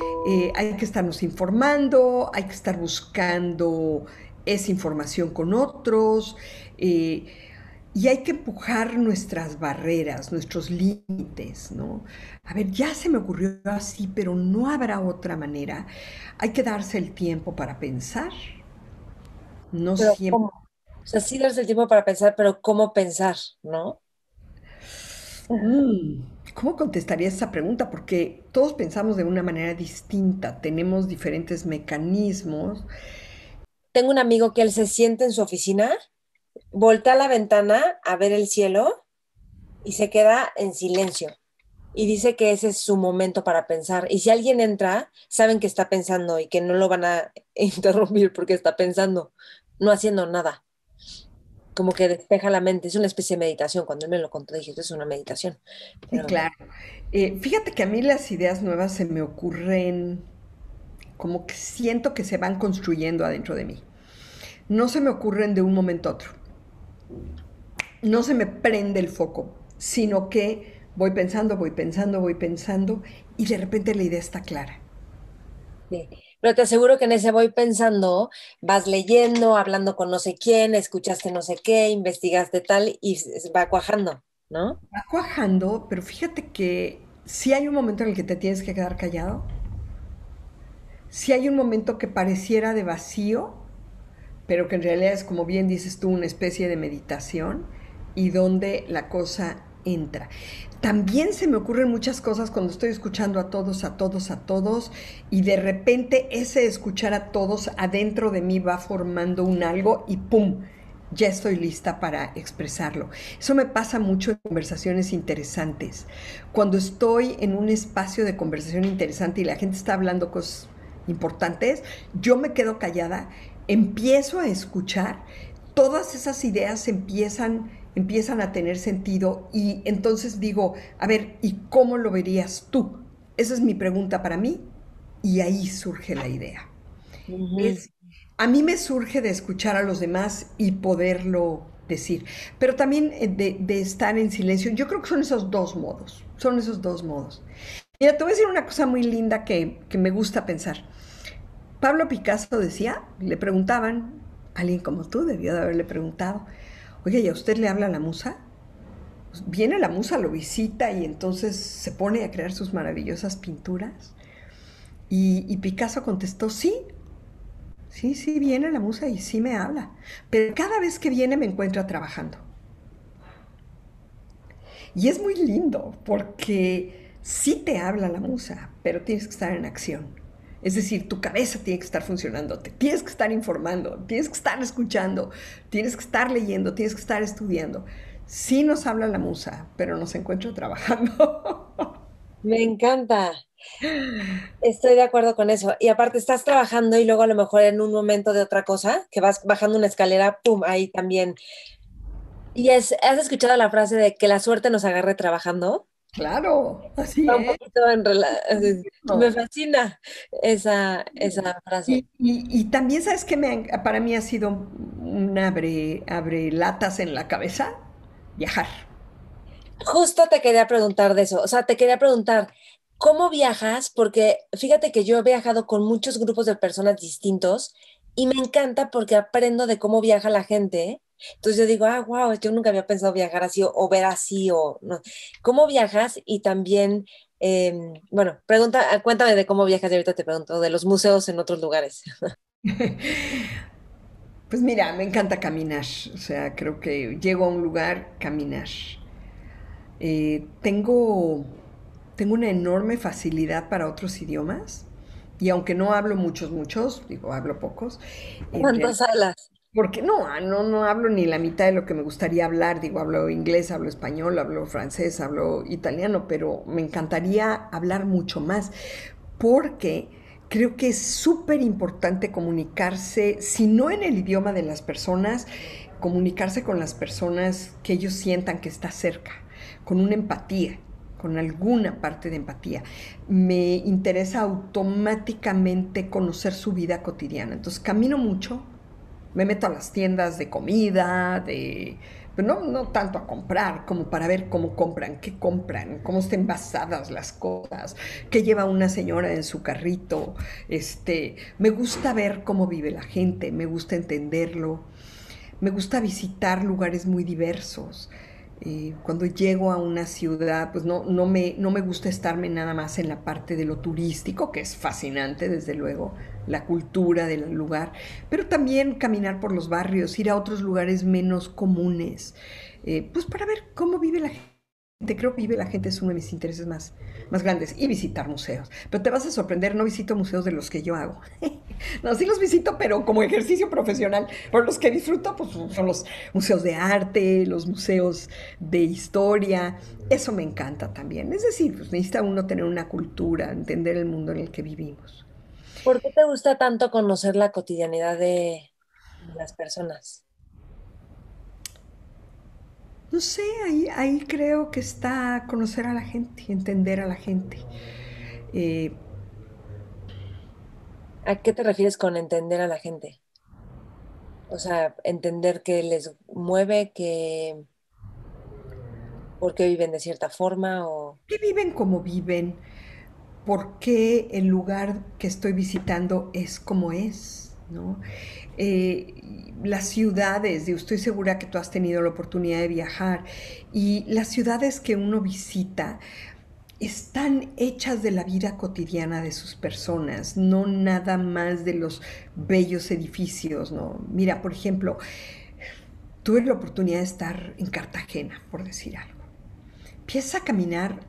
hay que estarnos informando, hay que estar buscando esa información con otros. eh, y hay que empujar nuestras barreras, nuestros límites, ¿no? A ver, ya se me ocurrió así, pero no habrá otra manera. Hay que darse el tiempo para pensar, no pero siempre. ¿cómo? O sea, sí darse el tiempo para pensar, pero ¿cómo pensar, no? Mm, ¿Cómo contestaría esa pregunta? Porque todos pensamos de una manera distinta, tenemos diferentes mecanismos. Tengo un amigo que él se siente en su oficina, voltea a la ventana a ver el cielo y se queda en silencio. Y dice que ese es su momento para pensar. Y si alguien entra, saben que está pensando y que no lo van a interrumpir porque está pensando, no haciendo nada. Como que despeja la mente. Es una especie de meditación. Cuando él me lo contó, dije, esto es una meditación. Sí, Pero claro. Fíjate que a mí las ideas nuevas se me ocurren como que siento que se van construyendo adentro de mí. No se me ocurren de un momento a otro. No se me prende el foco, sino que voy pensando, voy pensando, voy pensando y de repente la idea está clara. sí. Pero te aseguro que en ese voy pensando, vas leyendo, hablando con no sé quién, escuchaste no sé qué, investigaste tal y va cuajando, ¿no? Va cuajando, pero fíjate que si hay un momento en el que te tienes que quedar callado, si hay un momento que pareciera de vacío, pero que en realidad es, como bien dices tú, una especie de meditación y donde la cosa entra. También se me ocurren muchas cosas cuando estoy escuchando a todos, a todos, a todos, y de repente ese escuchar a todos adentro de mí va formando un algo y ¡pum! Ya estoy lista para expresarlo. Eso me pasa mucho en conversaciones interesantes. Cuando estoy en un espacio de conversación interesante y la gente está hablando cosas importantes, yo me quedo callada, empiezo a escuchar, todas esas ideas empiezan a tener sentido y entonces digo, a ver, ¿y cómo lo verías tú? Esa es mi pregunta para mí y ahí surge la idea. Ujú. Es, a mí me surge de escuchar a los demás y poderlo decir, pero también de estar en silencio. Yo creo que son esos dos modos, son esos dos modos. Mira, te voy a decir una cosa muy linda que me gusta pensar. Pablo Picasso decía, le preguntaban, alguien como tú debió de haberle preguntado, oye, ¿y a usted le habla la musa? Pues viene la musa, lo visita y entonces se pone a crear sus maravillosas pinturas. Y Picasso contestó, sí, sí, sí, viene la musa y sí me habla. Pero cada vez que viene me encuentra trabajando. Y es muy lindo porque sí te habla la musa, pero tienes que estar en acción. Es decir, tu cabeza tiene que estar funcionando, te tienes que estar informando, tienes que estar escuchando, tienes que estar leyendo, tienes que estar estudiando. Sí nos habla la musa, pero nos encuentra trabajando. Me encanta. Estoy de acuerdo con eso. Y aparte estás trabajando y luego a lo mejor en un momento de otra cosa, que vas bajando una escalera, pum, ahí también. Y ¿has escuchado la frase de que la suerte nos agarre trabajando? Claro, así Está un es. poquito me No. fascina esa frase. Y también, ¿sabes qué? Para mí ha sido un abre latas en la cabeza, viajar. Justo te quería preguntar de eso, o sea, te quería preguntar, ¿cómo viajas? Porque fíjate que yo he viajado con muchos grupos de personas distintos y me encanta porque aprendo de cómo viaja la gente. ¿Eh? Entonces yo digo, wow, yo nunca había pensado viajar así o ver así o no. ¿Cómo viajas? Y también, bueno, cuéntame de cómo viajas y ahorita te pregunto de los museos en otros lugares. Pues mira, me encanta caminar, o sea, creo que llego a un lugar, caminar. Eh, tengo, tengo una enorme facilidad para otros idiomas y aunque no hablo muchos, digo, hablo pocos, en ¿Cuántas realidad, salas? porque no hablo ni la mitad de lo que me gustaría hablar, digo, hablo inglés, hablo español, hablo francés, hablo italiano, pero me encantaría hablar mucho más porque creo que es súper importante comunicarse, si no en el idioma de las personas, comunicarse con las personas que ellos sientan que está cerca, con una empatía, con alguna parte de empatía. Me interesa automáticamente conocer su vida cotidiana. Entonces camino mucho, me meto a las tiendas de comida, pero no tanto a comprar, como para ver cómo compran, cómo están envasadas las cosas, qué lleva una señora en su carrito. Me gusta ver cómo vive la gente, me gusta entenderlo, me gusta visitar lugares muy diversos. Cuando llego a una ciudad, pues no me gusta estarme nada más en la parte de lo turístico, que es fascinante, desde luego, la cultura del lugar, pero también caminar por los barrios, ir a otros lugares menos comunes, pues para ver cómo vive la gente. Creo que vive la gente es uno de mis intereses más grandes y visitar museos. Pero te vas a sorprender, no visito museos de los que yo hago. No, sí los visito, pero como ejercicio profesional. Por los que disfruto, pues son los museos de arte, los museos de historia. Eso me encanta también. Es decir, pues necesita uno tener una cultura, entender el mundo en el que vivimos. ¿Por qué te gusta tanto conocer la cotidianidad de las personas? No sé, ahí creo que está conocer a la gente, entender a la gente. Eh, ¿A qué te refieres con entender a la gente? O sea, entender qué les mueve, por qué viven de cierta forma o... ¿Qué viven como viven? ¿Por qué el lugar que estoy visitando es como es? ¿No? Las ciudades, yo estoy segura que tú has tenido la oportunidad de viajar, y las ciudades que uno visita están hechas de la vida cotidiana de sus personas, no nada más de los bellos edificios, ¿no? Mira, por ejemplo, tuve la oportunidad de estar en Cartagena, por decir algo. Empieza a caminar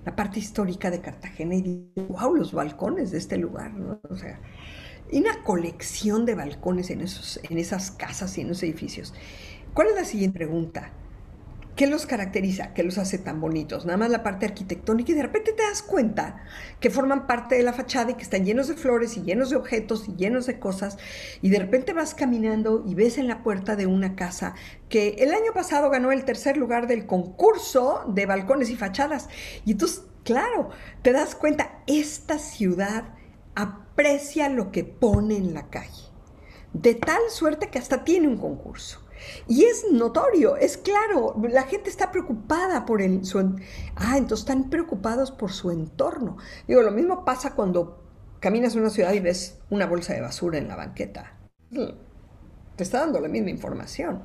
la parte histórica de Cartagena y digo, wow, los balcones de este lugar, ¿no? O sea, hay una colección de balcones en esas casas y en esos edificios. ¿Cuál es la siguiente pregunta? ¿Qué los caracteriza? ¿Qué los hace tan bonitos? Nada más la parte arquitectónica, y de repente te das cuenta que forman parte de la fachada y que están llenos de flores y llenos de objetos y llenos de cosas, y de repente vas caminando y ves en la puerta de una casa que el año pasado ganó el tercer lugar del concurso de balcones y fachadas. Y entonces, claro, te das cuenta, esta ciudad aprecia lo que pone en la calle, de tal suerte que hasta tiene un concurso. Y es notorio, es claro, la gente está preocupada por entonces están preocupados por su entorno. Digo, lo mismo pasa cuando caminas en una ciudad y ves una bolsa de basura en la banqueta. Te está dando la misma información.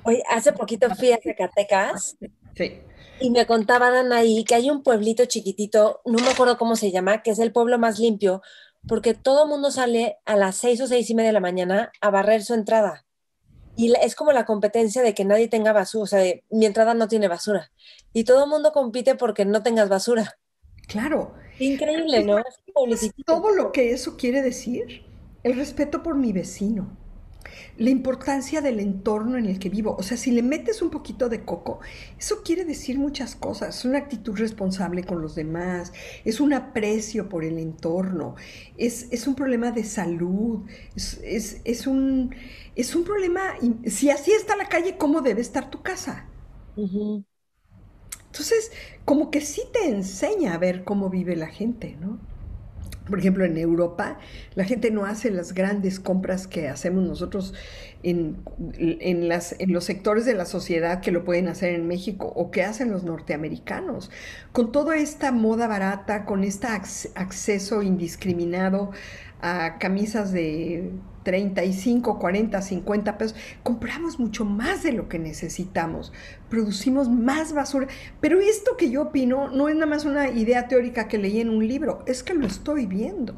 Oye, hace poquito fui a Zacatecas Sí. y me contaban ahí que hay un pueblito chiquitito, no me acuerdo cómo se llama, que es el pueblo más limpio, porque todo el mundo sale a las 6 o 6:30 de la mañana a barrer su entrada. Y es como la competencia de que nadie tenga basura, o sea, mi entrada no tiene basura. Y todo el mundo compite porque no tengas basura. Claro. Increíble, ¿no? Es un ¿Sabes pueblecito. todo lo que eso quiere decir? El respeto por mi vecino, la importancia del entorno en el que vivo. O sea, si le metes un poquito de coco, eso quiere decir muchas cosas. Es una actitud responsable con los demás, es un aprecio por el entorno, es un problema de salud, es un problema. Si así está la calle, ¿cómo debe estar tu casa? Ujú. Entonces, como que sí te enseña a ver cómo vive la gente, ¿no? Por ejemplo, en Europa, la gente no hace las grandes compras que hacemos nosotros en los sectores de la sociedad que lo pueden hacer en México o que hacen los norteamericanos. Con toda esta moda barata, con este acceso indiscriminado a camisas de 35, 40, 50 pesos. Compramos mucho más de lo que necesitamos, producimos más basura. Pero esto que yo opino no es nada más una idea teórica que leí en un libro, es que lo estoy viendo.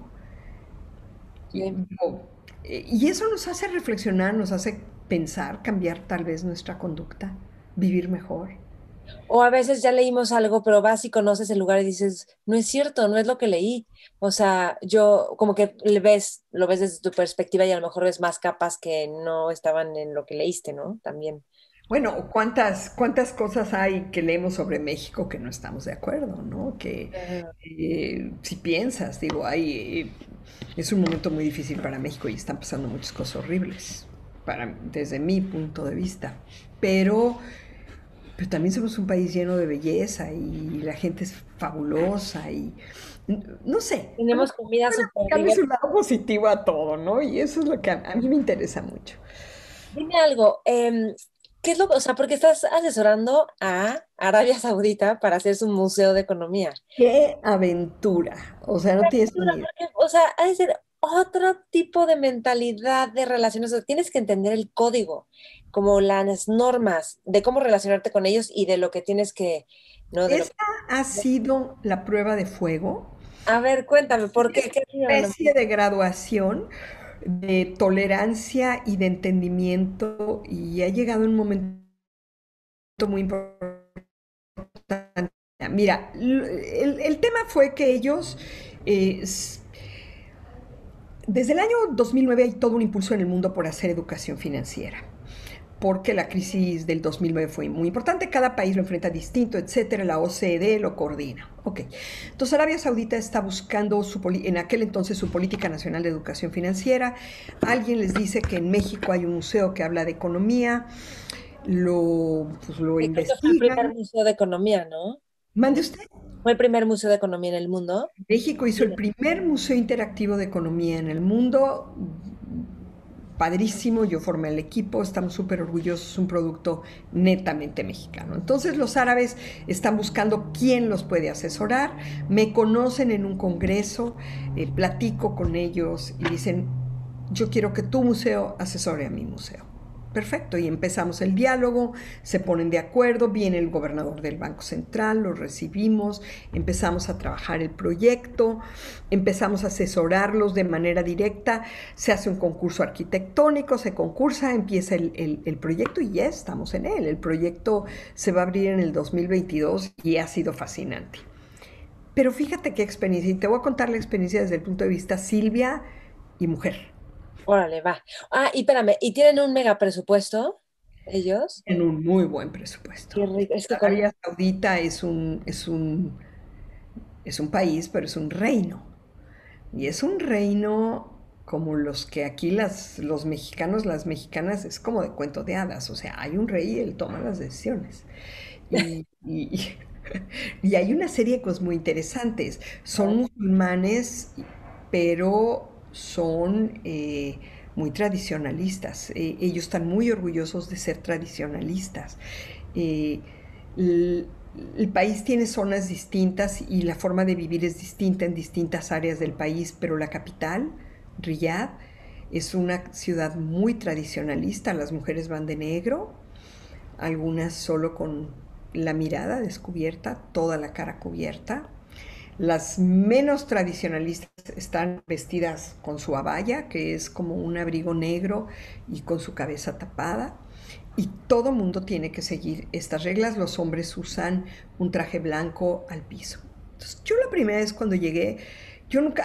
Y, Sí. y eso nos hace reflexionar, nos hace pensar, cambiar tal vez nuestra conducta, vivir mejor. O a veces ya leímos algo, pero vas y conoces el lugar y dices, no es cierto, no es lo que leí. O sea, yo como que lo ves desde tu perspectiva y a lo mejor ves más capas que no estaban en lo que leíste, ¿no? También. Bueno, ¿cuántas cosas hay que leemos sobre México que no estamos de acuerdo, ¿no? Que Ajá. si piensas, digo, es un momento muy difícil para México y están pasando muchas cosas horribles, desde mi punto de vista. Pero, pero también somos un país lleno de belleza y la gente es fabulosa y no sé, como Tenemos que comida súper darle su diversa. lado positivo a todo, ¿no? Y eso es lo que a mí me interesa mucho. Dime algo, ¿qué es lo que, o sea, porque estás asesorando a Arabia Saudita para hacer su museo de economía? ¡Qué aventura! O sea, no tienes ni idea. Porque, o sea, ha de ser otro tipo de mentalidad de relaciones. O sea, tienes que entender el código, como las normas de cómo relacionarte con ellos y de lo que tienes que, ¿no? De lo que... Esta ha sido la prueba de fuego, A ver, cuéntame, ¿por qué? ¿Qué ha sido una lo- especie de graduación de tolerancia y de entendimiento y ha llegado un momento muy importante. Mira, el tema fue que ellos, eh, s- desde el año 2009 hay todo un impulso en el mundo por hacer educación financiera, porque la crisis del 2009 fue muy importante, cada país lo enfrenta distinto, etcétera, la OCDE lo coordina. Ok. Entonces Arabia Saudita está buscando en aquel entonces su política nacional de educación financiera. Alguien les dice que en México hay un museo que habla de economía, lo Que creo que fue el primer investigan. museo de economía, ¿no? Mande usted. Fue el primer museo de economía en el mundo. México hizo Sí. el primer museo interactivo de economía en el mundo. Padrísimo, yo formé el equipo, estamos súper orgullosos, es un producto netamente mexicano. Entonces los árabes están buscando quién los puede asesorar, me conocen en un congreso, platico con ellos y dicen, yo quiero que tu museo asesore a mi museo. Perfecto, y empezamos el diálogo, se ponen de acuerdo, viene el gobernador del Banco Central, lo recibimos, empezamos a trabajar el proyecto, empezamos a asesorarlos de manera directa, se hace un concurso arquitectónico, se concursa, empieza el proyecto y ya estamos en él. El proyecto se va a abrir en el 2022 y ha sido fascinante. Pero fíjate qué experiencia, y te voy a contar la experiencia desde el punto de vista Silvia y mujer. Órale, va. Ah, y espérame, ¿y tienen un mega presupuesto ellos? En un muy buen presupuesto. Qué rico. Es que con... Arabia Saudita es un país, pero es un reino. Y es un reino como los que aquí los mexicanos, las mexicanas, es como de cuento de hadas. O sea, hay un rey y él toma las decisiones. Y y hay una serie de cosas muy interesantes. Son musulmanes, pero son muy tradicionalistas. Ellos están muy orgullosos de ser tradicionalistas. Eh, el, el país tiene zonas distintas y la forma de vivir es distinta en distintas áreas del país, pero la capital, Riyadh, es una ciudad muy tradicionalista. Las mujeres van de negro, algunas solo con la mirada descubierta, toda la cara cubierta. Las menos tradicionalistas están vestidas con su abaya, que es como un abrigo negro y con su cabeza tapada. Y todo mundo tiene que seguir estas reglas. Los hombres usan un traje blanco al piso. Entonces, yo la primera vez cuando llegué,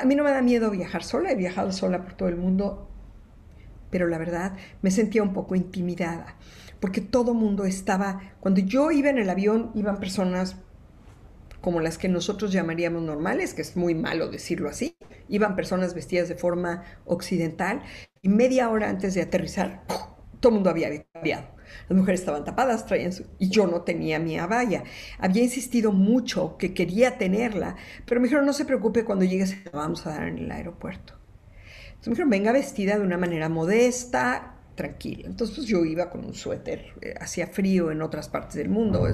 a mí no me da miedo viajar sola, he viajado sola por todo el mundo, pero la verdad me sentía un poco intimidada, porque todo mundo estaba, cuando yo iba en el avión, iban personas como las que nosotros llamaríamos normales, que es muy malo decirlo así, iban personas vestidas de forma occidental y media hora antes de aterrizar, ¡puf!, todo el mundo había cambiado. Las mujeres estaban tapadas, y yo no tenía mi abaya. Había insistido mucho que quería tenerla, pero me dijeron, no se preocupe, cuando llegues la vamos a dar en el aeropuerto. Entonces me dijeron, venga vestida de una manera modesta, tranquila. Entonces pues, yo iba con un suéter, hacía frío en otras partes del mundo,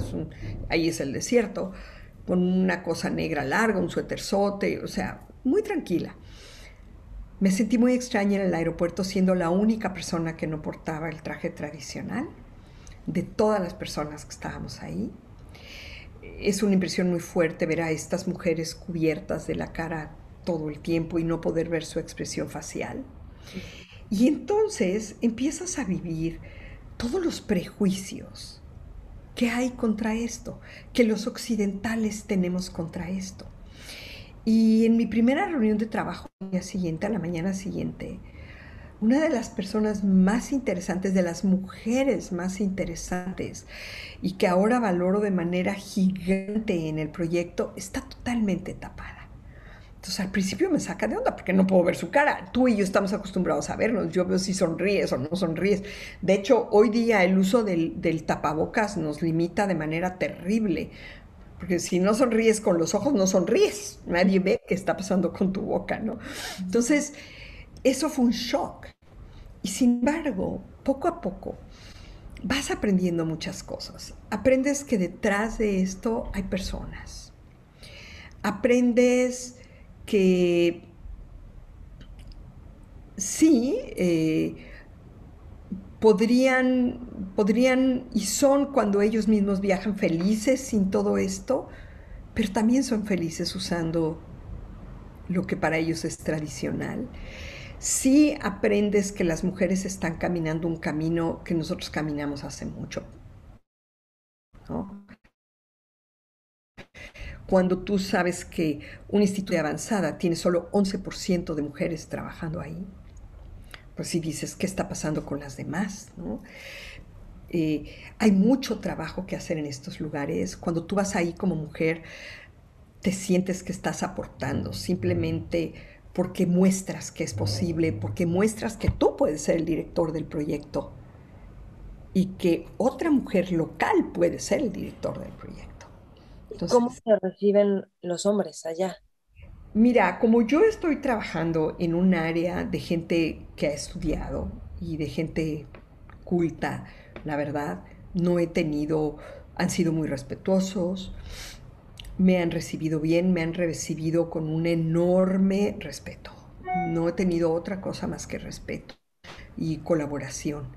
ahí es el desierto, con una cosa negra larga, un suéterzote, o sea, muy tranquila. Me sentí muy extraña en el aeropuerto siendo la única persona que no portaba el traje tradicional de todas las personas que estábamos ahí. Es una impresión muy fuerte ver a estas mujeres cubiertas de la cara todo el tiempo y no poder ver su expresión facial. Y entonces empiezas a vivir todos los prejuicios que hay contra esto, que los occidentales tenemos contra esto. Y en mi primera reunión de trabajo, al día siguiente, a la mañana siguiente, una de las personas más interesantes, de las mujeres más interesantes, y que ahora valoro de manera gigante en el proyecto, está totalmente tapada. Entonces al principio me saca de onda porque no puedo ver su cara. Tú y yo estamos acostumbrados a vernos. Yo veo si sonríes o no sonríes. De hecho, hoy día el uso del tapabocas nos limita de manera terrible. Porque si no sonríes con los ojos, no sonríes. Nadie ve qué está pasando con tu boca, ¿no? Entonces, eso fue un shock. Y sin embargo, poco a poco, vas aprendiendo muchas cosas. Aprendes que detrás de esto hay personas. Aprendes que sí, podrían y son cuando ellos mismos viajan felices sin todo esto, pero también son felices usando lo que para ellos es tradicional. Sí aprendes que las mujeres están caminando un camino que nosotros caminamos hace mucho, ¿no? Cuando tú sabes que un instituto de avanzada tiene solo 11% de mujeres trabajando ahí, pues sí dices, ¿qué está pasando con las demás? ¿No? Hay mucho trabajo que hacer en estos lugares. Cuando tú vas ahí como mujer, te sientes que estás aportando, simplemente porque muestras que es posible, porque muestras que tú puedes ser el director del proyecto y que otra mujer local puede ser el director del proyecto. ¿Cómo Entonces, se reciben los hombres allá? mira, como yo estoy trabajando en un área de gente que ha estudiado y de gente culta, la verdad, no he tenido, han sido muy respetuosos, me han recibido bien, me han recibido con un enorme respeto. No he tenido otra cosa más que respeto y colaboración.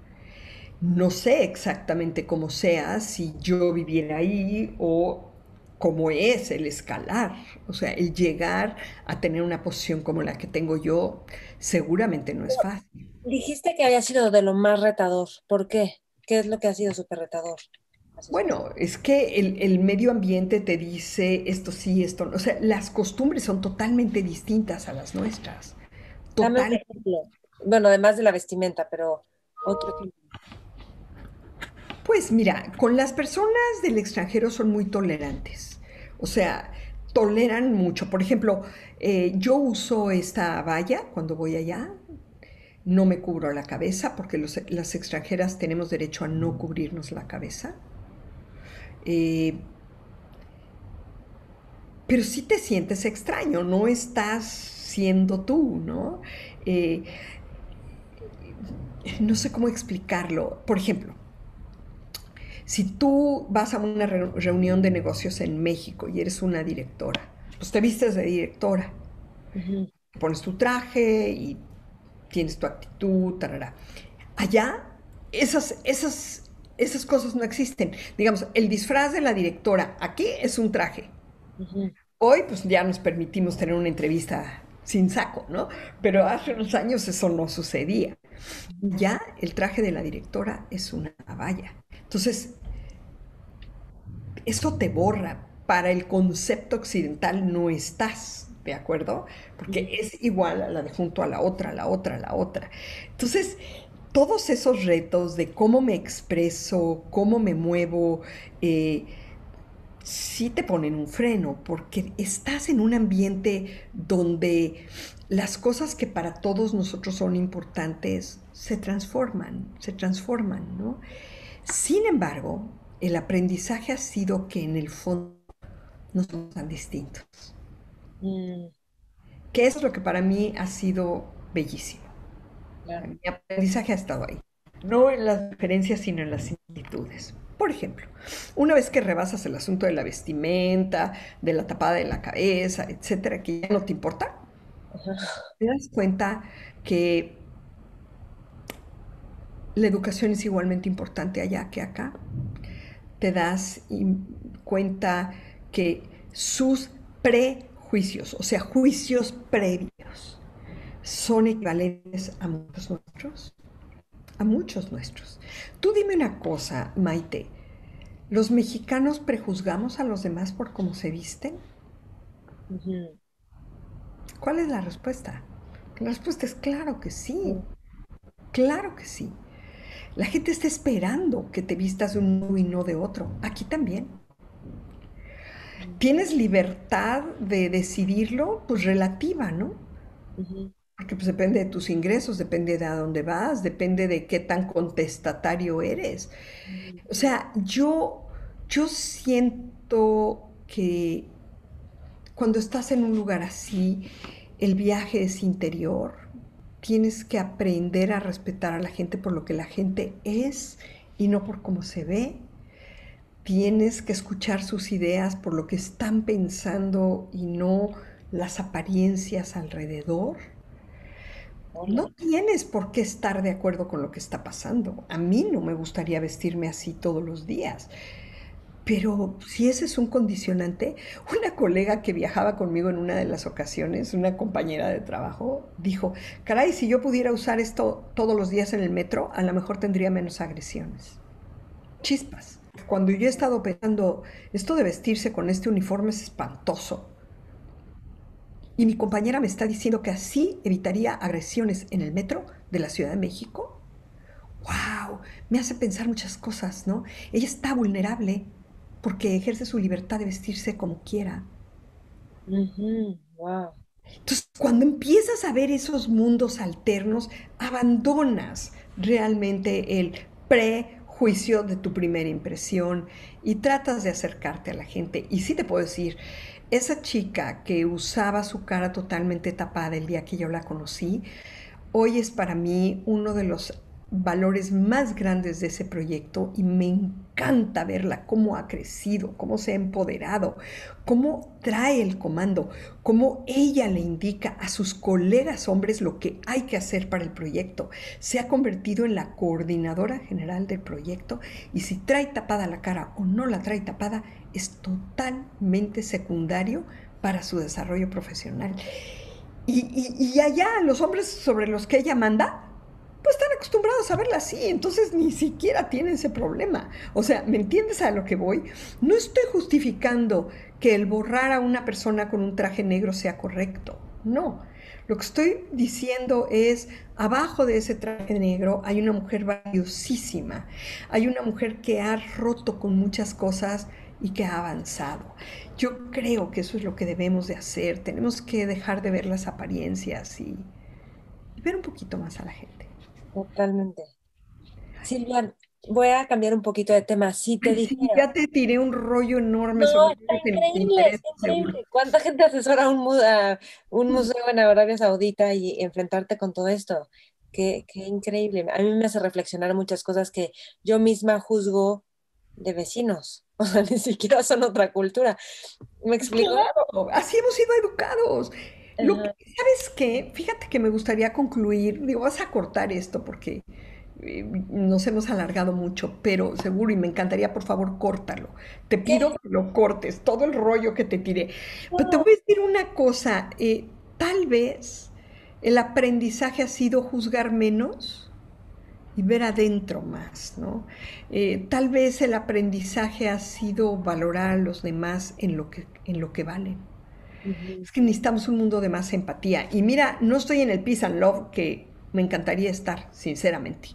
No sé exactamente cómo sea si yo viviera ahí o cómo es el escalar. O sea, el llegar a tener una posición como la que tengo yo seguramente no es fácil. Dijiste que había sido de lo más retador. ¿Por qué? ¿Qué es lo que ha sido súper retador? Así es. Bueno, es que el medio ambiente te dice esto sí, esto no. O sea, las costumbres son totalmente distintas a las nuestras. Dame un Total. ejemplo. Bueno, además de la vestimenta, pero otro ejemplo. Pues mira, con las personas del extranjero son muy tolerantes. O sea, toleran mucho. Por ejemplo, yo uso esta valla cuando voy allá. No me cubro la cabeza porque las extranjeras tenemos derecho a no cubrirnos la cabeza. Eh, pero sí te sientes extraño, no estás siendo tú, ¿no? Eh, no sé cómo explicarlo. Por ejemplo, si tú vas a una reunión de negocios en México y eres una directora, pues te vistes de directora, Ujú. pones tu traje y tienes tu actitud, tarara. Allá, esas cosas no existen. Digamos, el disfraz de la directora aquí es un traje. Ujú. Hoy, pues ya nos permitimos tener una entrevista sin saco, ¿no? Pero hace unos años eso no sucedía. Ya el traje de la directora es una valla. Entonces, eso te borra. Para el concepto occidental no estás, ¿de acuerdo? Ujú. Porque es igual a la de junto a la otra, a la otra, a la otra. Entonces, todos esos retos de cómo me expreso, cómo me muevo, sí te ponen un freno, porque estás en un ambiente donde las cosas que para todos nosotros son importantes se transforman, ¿no? Sin embargo, el aprendizaje ha sido que en el fondo no somos tan distintos. Mm, Que eso es lo que para mí ha sido bellísimo. claro. Mi aprendizaje ha estado ahí. No en las diferencias, sino en las similitudes. Por ejemplo, una vez que rebasas el asunto de la vestimenta, de la tapada de la cabeza, etcétera, que ya no te importa, Ajá. Te das cuenta que la educación es igualmente importante allá que acá. Te das cuenta que sus prejuicios, o sea, juicios previos, son equivalentes a muchos nuestros. A muchos nuestros. Tú dime una cosa, Maite. ¿Los mexicanos prejuzgamos a los demás por cómo se visten? Ujú. ¿Cuál es la respuesta? La respuesta es claro que sí. Sí. Claro que sí. La gente está esperando que te vistas de un modo y no de otro. Aquí también. ¿Tienes libertad de decidirlo? Pues relativa, ¿no? Ujú. Porque pues depende de tus ingresos, depende de a dónde vas, depende de qué tan contestatario eres. Ujú. O sea, yo siento que cuando estás en un lugar así, el viaje es interior. Tienes que aprender a respetar a la gente por lo que la gente es y no por cómo se ve. Tienes que escuchar sus ideas por lo que están pensando y no las apariencias alrededor. No Órale. tienes por qué estar de acuerdo con lo que está pasando. A mí no me gustaría vestirme así todos los días. Pero si ese es un condicionante, una colega que viajaba conmigo en una de las ocasiones, una compañera de trabajo, dijo, caray, si yo pudiera usar esto todos los días en el metro, a lo mejor tendría menos agresiones. Chispas. Cuando yo he estado pensando, esto de vestirse con este uniforme es espantoso. Y mi compañera me está diciendo que así evitaría agresiones en el metro de la Ciudad de México. ¡Wow! Me hace pensar muchas cosas, ¿no? Ella está vulnerable porque ejerce su libertad de vestirse como quiera. Wow. Entonces, cuando empiezas a ver esos mundos alternos, abandonas realmente el prejuicio de tu primera impresión y tratas de acercarte a la gente. Y sí te puedo decir, esa chica que usaba su cara totalmente tapada el día que yo la conocí, hoy es para mí uno de los valores más grandes de ese proyecto y me encanta verla, cómo ha crecido, cómo se ha empoderado, cómo trae el comando, cómo ella le indica a sus colegas hombres lo que hay que hacer para el proyecto. Se ha convertido en la coordinadora general del proyecto y si trae tapada la cara o no la trae tapada es totalmente secundario para su desarrollo profesional. Y allá los hombres sobre los que ella manda, pues están acostumbrados a verla así, entonces ni siquiera tienen ese problema. O sea, ¿me entiendes a lo que voy? No estoy justificando que el borrar a una persona con un traje negro sea correcto, no. Lo que estoy diciendo es, abajo de ese traje negro hay una mujer valiosísima, hay una mujer que ha roto con muchas cosas y que ha avanzado. Yo creo que eso es lo que debemos de hacer. Tenemos que dejar de ver las apariencias y ver un poquito más a la gente. Totalmente. Silvia, voy a cambiar un poquito de tema. Sí, te Ay, dije. sí, ya te tiré un rollo enorme No, sobre está algo que ni te increíble, interesa, está seguro. increíble. ¿Cuánta gente asesora a un museo en Arabia Saudita y enfrentarte con todo esto? Qué increíble. A mí me hace reflexionar muchas cosas que yo misma juzgo de vecinos. O sea, ni siquiera son otra cultura. ¿Me explico? Claro, así hemos sido educados. Ajá. ¿Sabes qué? Fíjate que me gustaría concluir, digo, vas a cortar esto porque nos hemos alargado mucho, pero seguro y me encantaría, por favor, córtalo. Te ¿Qué? pido que lo cortes, todo el rollo que te tiré. Pero te No. voy a decir una cosa, tal vez el aprendizaje ha sido juzgar menos y ver adentro más, ¿no? Tal vez el aprendizaje ha sido valorar a los demás en lo que valen. Ujú. Es que necesitamos un mundo de más empatía. Y mira, no estoy en el peace and love que me encantaría estar, sinceramente.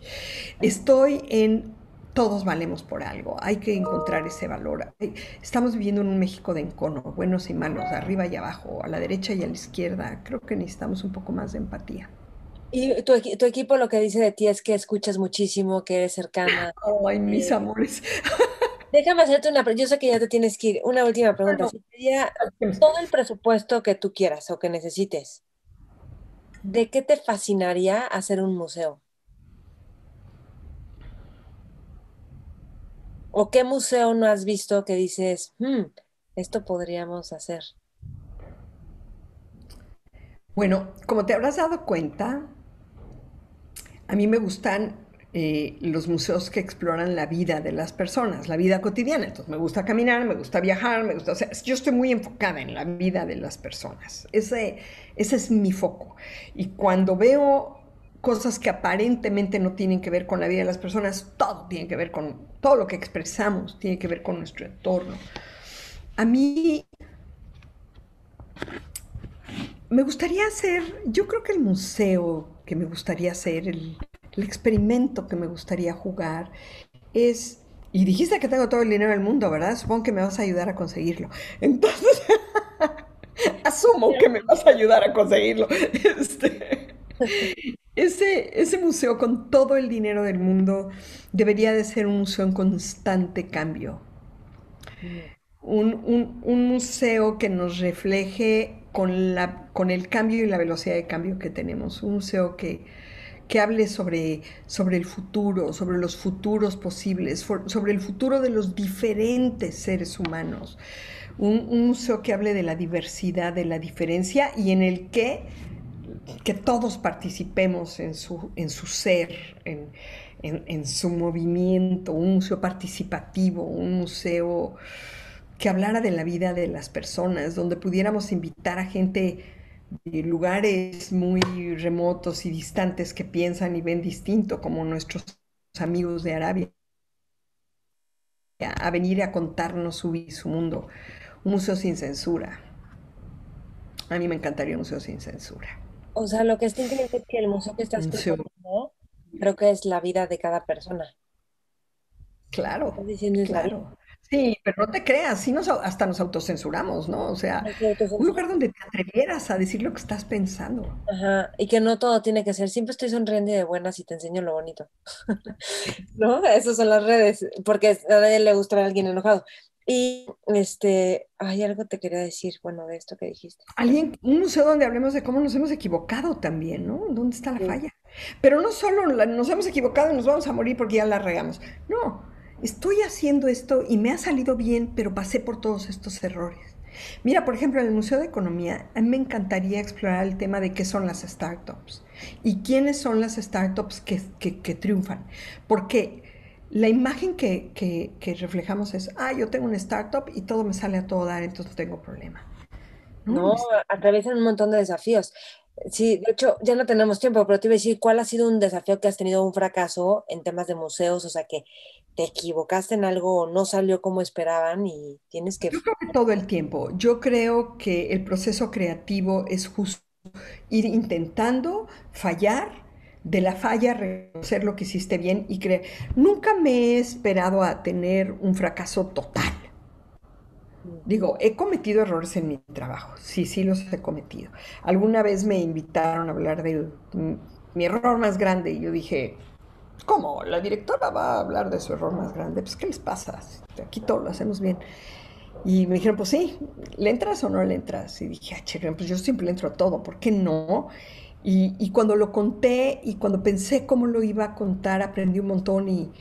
Estoy en todos valemos por algo. Hay que encontrar ese valor. Estamos viviendo en un México de encono, buenos y malos, arriba y abajo, a la derecha y a la izquierda. Creo que necesitamos un poco más de empatía. Y tu equipo lo que dice de ti es que escuchas muchísimo, que eres cercana. Ay, mis Eh, amores. Déjame hacerte una pregunta. Yo sé que ya te tienes que ir. Una última pregunta. Bueno, Si te diera todo el presupuesto que tú quieras o que necesites, ¿de qué te fascinaría hacer un museo? ¿O qué museo no has visto que dices, esto podríamos hacer? Bueno, como te habrás dado cuenta, a mí me gustan los museos que exploran la vida de las personas, la vida cotidiana. Entonces me gusta caminar, me gusta viajar, me gusta, o sea, yo estoy muy enfocada en la vida de las personas. Ese es mi foco. Y cuando veo cosas que aparentemente no tienen que ver con la vida de las personas, todo tiene que ver con todo lo que expresamos, tiene que ver con nuestro entorno. A mí me gustaría hacer, yo creo que el museo que me gustaría hacer, el experimento que me gustaría jugar es, y dijiste que tengo todo el dinero del mundo, ¿verdad? Supongo que me vas a ayudar a conseguirlo. Entonces, asumo que me vas a ayudar a conseguirlo. Este, ese museo con todo el dinero del mundo debería de ser un museo en constante cambio. Mm. Un museo que nos refleje con el cambio y la velocidad de cambio que tenemos. Un museo que hable sobre el futuro, sobre los futuros posibles, sobre el futuro de los diferentes seres humanos. Un museo que hable de la diversidad, de la diferencia y en el que todos participemos en su ser, en su movimiento, un museo participativo, un museo que hablara de la vida de las personas, donde pudiéramos invitar a gente de lugares muy remotos y distantes que piensan y ven distinto, como nuestros amigos de Arabia, a venir a contarnos su mundo. Un museo sin censura. A mí me encantaría un museo sin censura. O sea, lo que está increíble es que el museo que Un estás museo, proponiendo, creo que es la vida de cada persona. Lo que estás claro, diciendo es la vida. claro. Sí, pero no te creas, sí hasta nos autocensuramos, ¿no? O sea, No se un autocensura. lugar donde te atrevieras a decir lo que estás pensando. Ajá, y que no todo tiene que ser, siempre estoy sonriendo y de buenas y te enseño lo bonito, ¿no? Esas son las redes, porque a nadie le gusta ver a alguien enojado. Y hay algo te quería decir, bueno, de esto que dijiste. Un museo donde hablemos de cómo nos hemos equivocado también, ¿no? ¿Dónde está la Sí. falla? Pero no solo nos hemos equivocado y nos vamos a morir porque ya la regamos. No, estoy haciendo esto y me ha salido bien, pero pasé por todos estos errores. Mira, por ejemplo, en el Museo de Economía, a mí me encantaría explorar el tema de qué son las startups y quiénes son las startups que triunfan. Porque la imagen que reflejamos es, yo tengo una startup y todo me sale a todo dar, entonces no tengo problema. No, No, atraviesan un montón de desafíos. Sí, de hecho, ya no tenemos tiempo, pero te iba a decir, ¿cuál ha sido un desafío que has tenido un fracaso en temas de museos? O sea, que te equivocaste en algo, no salió como esperaban y tienes que... yo creo que todo el tiempo. Yo creo que el proceso creativo es justo ir intentando fallar, de la falla reconocer lo que hiciste bien y creer. Nunca me he esperado a tener un fracaso total. Digo, he cometido errores en mi trabajo, sí, sí los he cometido. Alguna vez me invitaron a hablar de mi error más grande y yo dije, ¿cómo? ¿La directora va a hablar de su error más grande? Pues, ¿qué les pasa? Aquí todo lo hacemos bien. Y me dijeron, pues sí, ¿le entras o no le entras? Y dije, chévere, pues yo siempre le entro a todo, ¿por qué no? Y cuando lo conté y cuando pensé cómo lo iba a contar, aprendí un montón y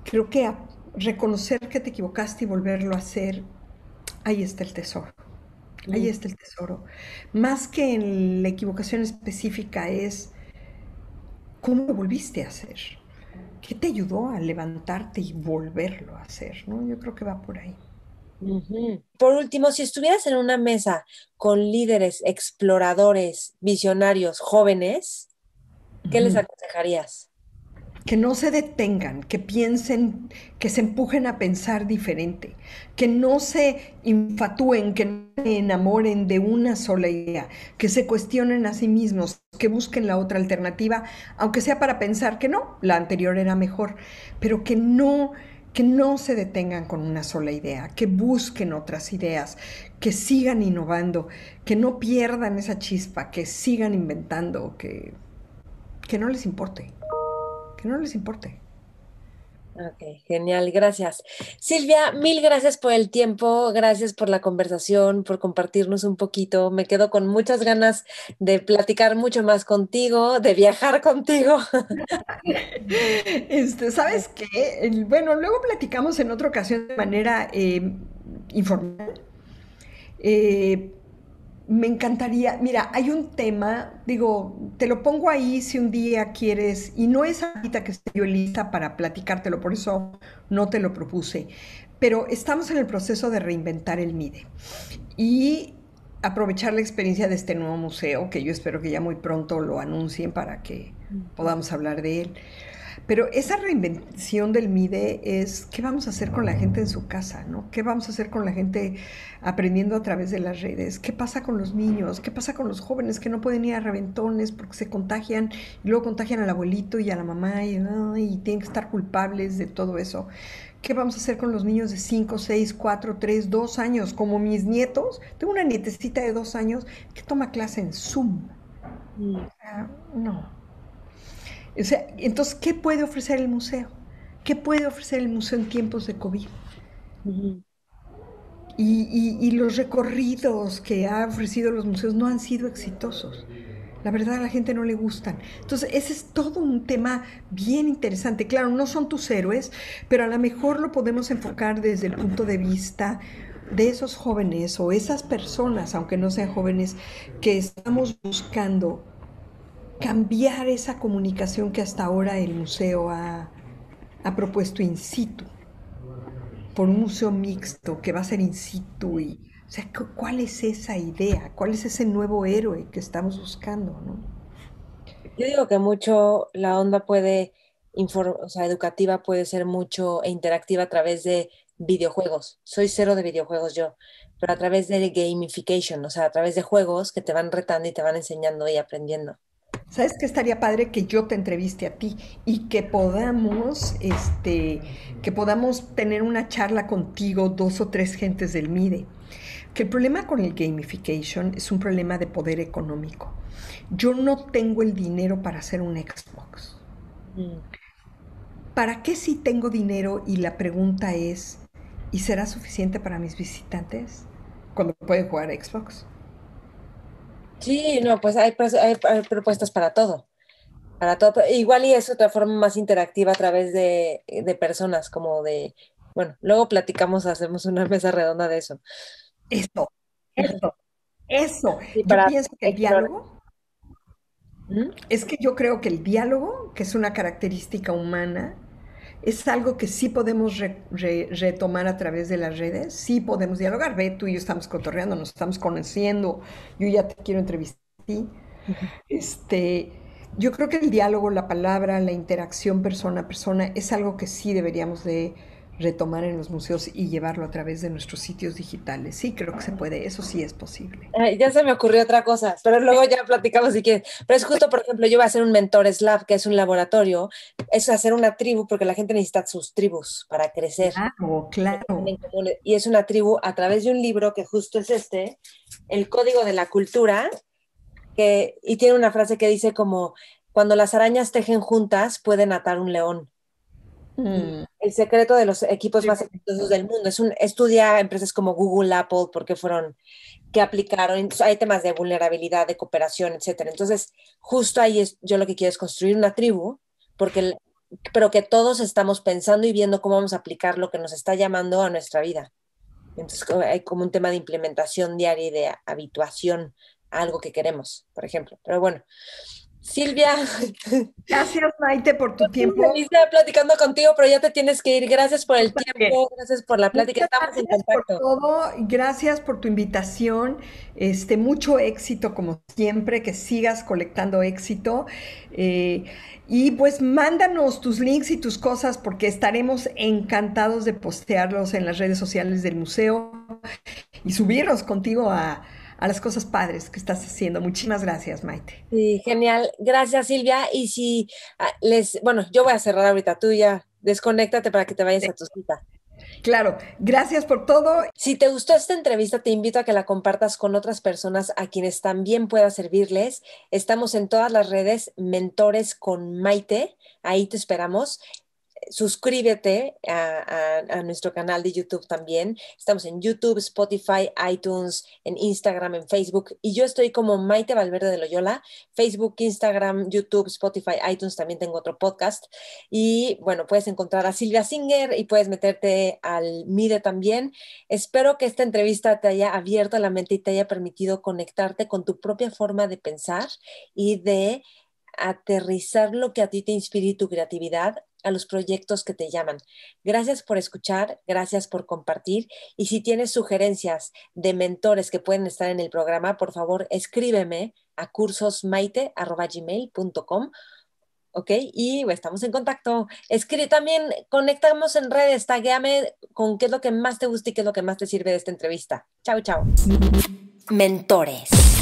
creo que reconocer que te equivocaste y volverlo a hacer, ahí está el tesoro. Ahí Mm. está el tesoro. Más que en la equivocación específica es cómo lo volviste a hacer. ¿Qué te ayudó a levantarte y volverlo a hacer? ¿No? Yo creo que va por ahí. Ujú. Por último, si estuvieras en una mesa con líderes, exploradores, visionarios, jóvenes, ¿qué les Ujú. aconsejarías? Que no se detengan, que piensen, que se empujen a pensar diferente, que no se infatúen, que no se enamoren de una sola idea, que se cuestionen a sí mismos, que busquen la otra alternativa, aunque sea para pensar que no, la anterior era mejor, pero que no se detengan con una sola idea, que busquen otras ideas, que sigan innovando, que no pierdan esa chispa, que sigan inventando, que no les importe, que no les importe. Ok, genial, gracias. Silvia, mil gracias por el tiempo, gracias por la conversación, por compartirnos un poquito. Me quedo con muchas ganas de platicar mucho más contigo, de viajar contigo. ¿Sabes qué? Bueno, luego platicamos en otra ocasión de manera informal. Eh, Me encantaría, mira, hay un tema, digo, te lo pongo ahí si un día quieres, y no es ahorita que estoy yo lista para platicártelo, por eso no te lo propuse, pero estamos en el proceso de reinventar el MIDE y aprovechar la experiencia de este nuevo museo, que yo espero que ya muy pronto lo anuncien para que podamos hablar de él. Pero esa reinvención del MIDE es qué vamos a hacer con la gente en su casa, ¿no? ¿Qué vamos a hacer con la gente aprendiendo a través de las redes? ¿Qué pasa con los niños? ¿Qué pasa con los jóvenes que no pueden ir a reventones porque se contagian y luego contagian al abuelito y a la mamá y tienen que estar culpables de todo eso? ¿Qué vamos a hacer con los niños de 5, 6, 4, 3, 2 años? Como mis nietos. Tengo una nietecita de 2 años que toma clase en Zoom. Mm, No. O sea, entonces, ¿qué puede ofrecer el museo? ¿Qué puede ofrecer el museo en tiempos de COVID? ujú. Y los recorridos que ha ofrecido los museos no han sido exitosos. La verdad a la gente no le gustan. Entonces, ese es todo un tema bien interesante. Claro, no son tus héroes, pero a lo mejor lo podemos enfocar desde el punto de vista de esos jóvenes o esas personas, aunque no sean jóvenes, que estamos buscando cambiar esa comunicación que hasta ahora el museo ha propuesto in situ, por un museo mixto que va a ser in situ y, o sea, ¿cuál es esa idea? ¿Cuál es ese nuevo héroe que estamos buscando, no? Yo digo que mucho la onda puede, o sea, educativa puede ser mucho e interactiva a través de videojuegos. Soy cero de videojuegos yo, pero a través de gamification, o sea, a través de juegos que te van retando y te van enseñando y aprendiendo. ¿Sabes qué estaría padre que yo te entreviste a ti y que podamos tener una charla contigo, dos o tres gentes del MIDE? Que el problema con el gamification es un problema de poder económico. Yo no tengo el dinero para hacer un Xbox. Mm. ¿Para qué si tengo dinero? Y la pregunta es, ¿y será suficiente para mis visitantes cuando pueden jugar a Xbox? Sí, no, pues hay propuestas para todo, pero igual y es otra forma más interactiva a través de personas, como de, bueno, luego platicamos, hacemos una mesa redonda de eso. Eso, eso, eso. Y Yo para pienso que el explorar. diálogo, ¿Mm? es que yo creo que el diálogo, que es una característica humana, es algo que sí podemos retomar a través de las redes, sí podemos dialogar. Ve, tú y yo estamos cotorreando, nos estamos conociendo, yo ya te quiero entrevistar a ti. Ujú. Este, yo creo que el diálogo, la palabra, la interacción persona a persona es algo que sí deberíamos de retomar en los museos y llevarlo a través de nuestros sitios digitales. Sí, creo que se puede, eso sí es posible. Ay, ya se me ocurrió otra cosa, pero luego ya platicamos si quieres. Pero es justo, por ejemplo, yo voy a hacer un Mentores Lab, que es un laboratorio, es hacer una tribu, porque la gente necesita sus tribus para crecer. Claro, En claro. común. Y es una tribu a través de un libro que justo es este, El Código de la Cultura, y tiene una frase que dice como, cuando las arañas tejen juntas, pueden atar un león. Y Mm, el secreto de los equipos qué más exitosos del bonito. mundo estudia empresas como Google, Apple, porque fueron, que aplicaron, entonces, hay temas de vulnerabilidad, de cooperación, etcétera. Entonces, justo ahí yo lo que quiero es construir una tribu, porque pero que todos estamos pensando y viendo cómo vamos a aplicar lo que nos está llamando a nuestra vida. Entonces, hay como un tema de implementación diaria y de habituación a algo que queremos, por ejemplo. Pero bueno, Silvia, Gracias, Maite, por tu tiempo. feliz de platicando contigo, pero ya te tienes que ir. Gracias por Tú el también. tiempo, gracias por la plática. Muchas Estamos en gracias por contacto. todo, gracias por tu invitación, mucho éxito como siempre, que sigas colectando éxito eh, y pues mándanos tus links y tus cosas porque estaremos encantados de postearlos en las redes sociales del museo y subirnos contigo a las cosas padres que estás haciendo. Muchísimas gracias, Maite. Sí, genial. Gracias, Silvia. Y si bueno, yo voy a cerrar ahorita, tú ya desconéctate para que te vayas a tu cita. Claro, gracias por todo. Si te gustó esta entrevista, te invito a que la compartas con otras personas a quienes también pueda servirles. Estamos en todas las redes, Mentores con Maite. Ahí te esperamos. suscríbete a nuestro canal de YouTube también. Estamos en YouTube, Spotify, iTunes, en Instagram, en Facebook. Y yo estoy como Maite Valverde de Loyola. Facebook, Instagram, YouTube, Spotify, iTunes. También tengo otro podcast. Y bueno, puedes encontrar a Silvia Singer y puedes meterte al MIDE también. Espero que esta entrevista te haya abierto la mente y te haya permitido conectarte con tu propia forma de pensar y de aterrizar lo que a ti te inspira y tu creatividad a los proyectos que te llaman. Gracias por escuchar, gracias por compartir y si tienes sugerencias de mentores que pueden estar en el programa, por favor escríbeme a cursosmaite@gmail.com. ¿Ok? Y estamos en contacto. Escribe también, conectamos en redes, taguéame con qué es lo que más te gusta y qué es lo que más te sirve de esta entrevista. Chao, chao. Mentores.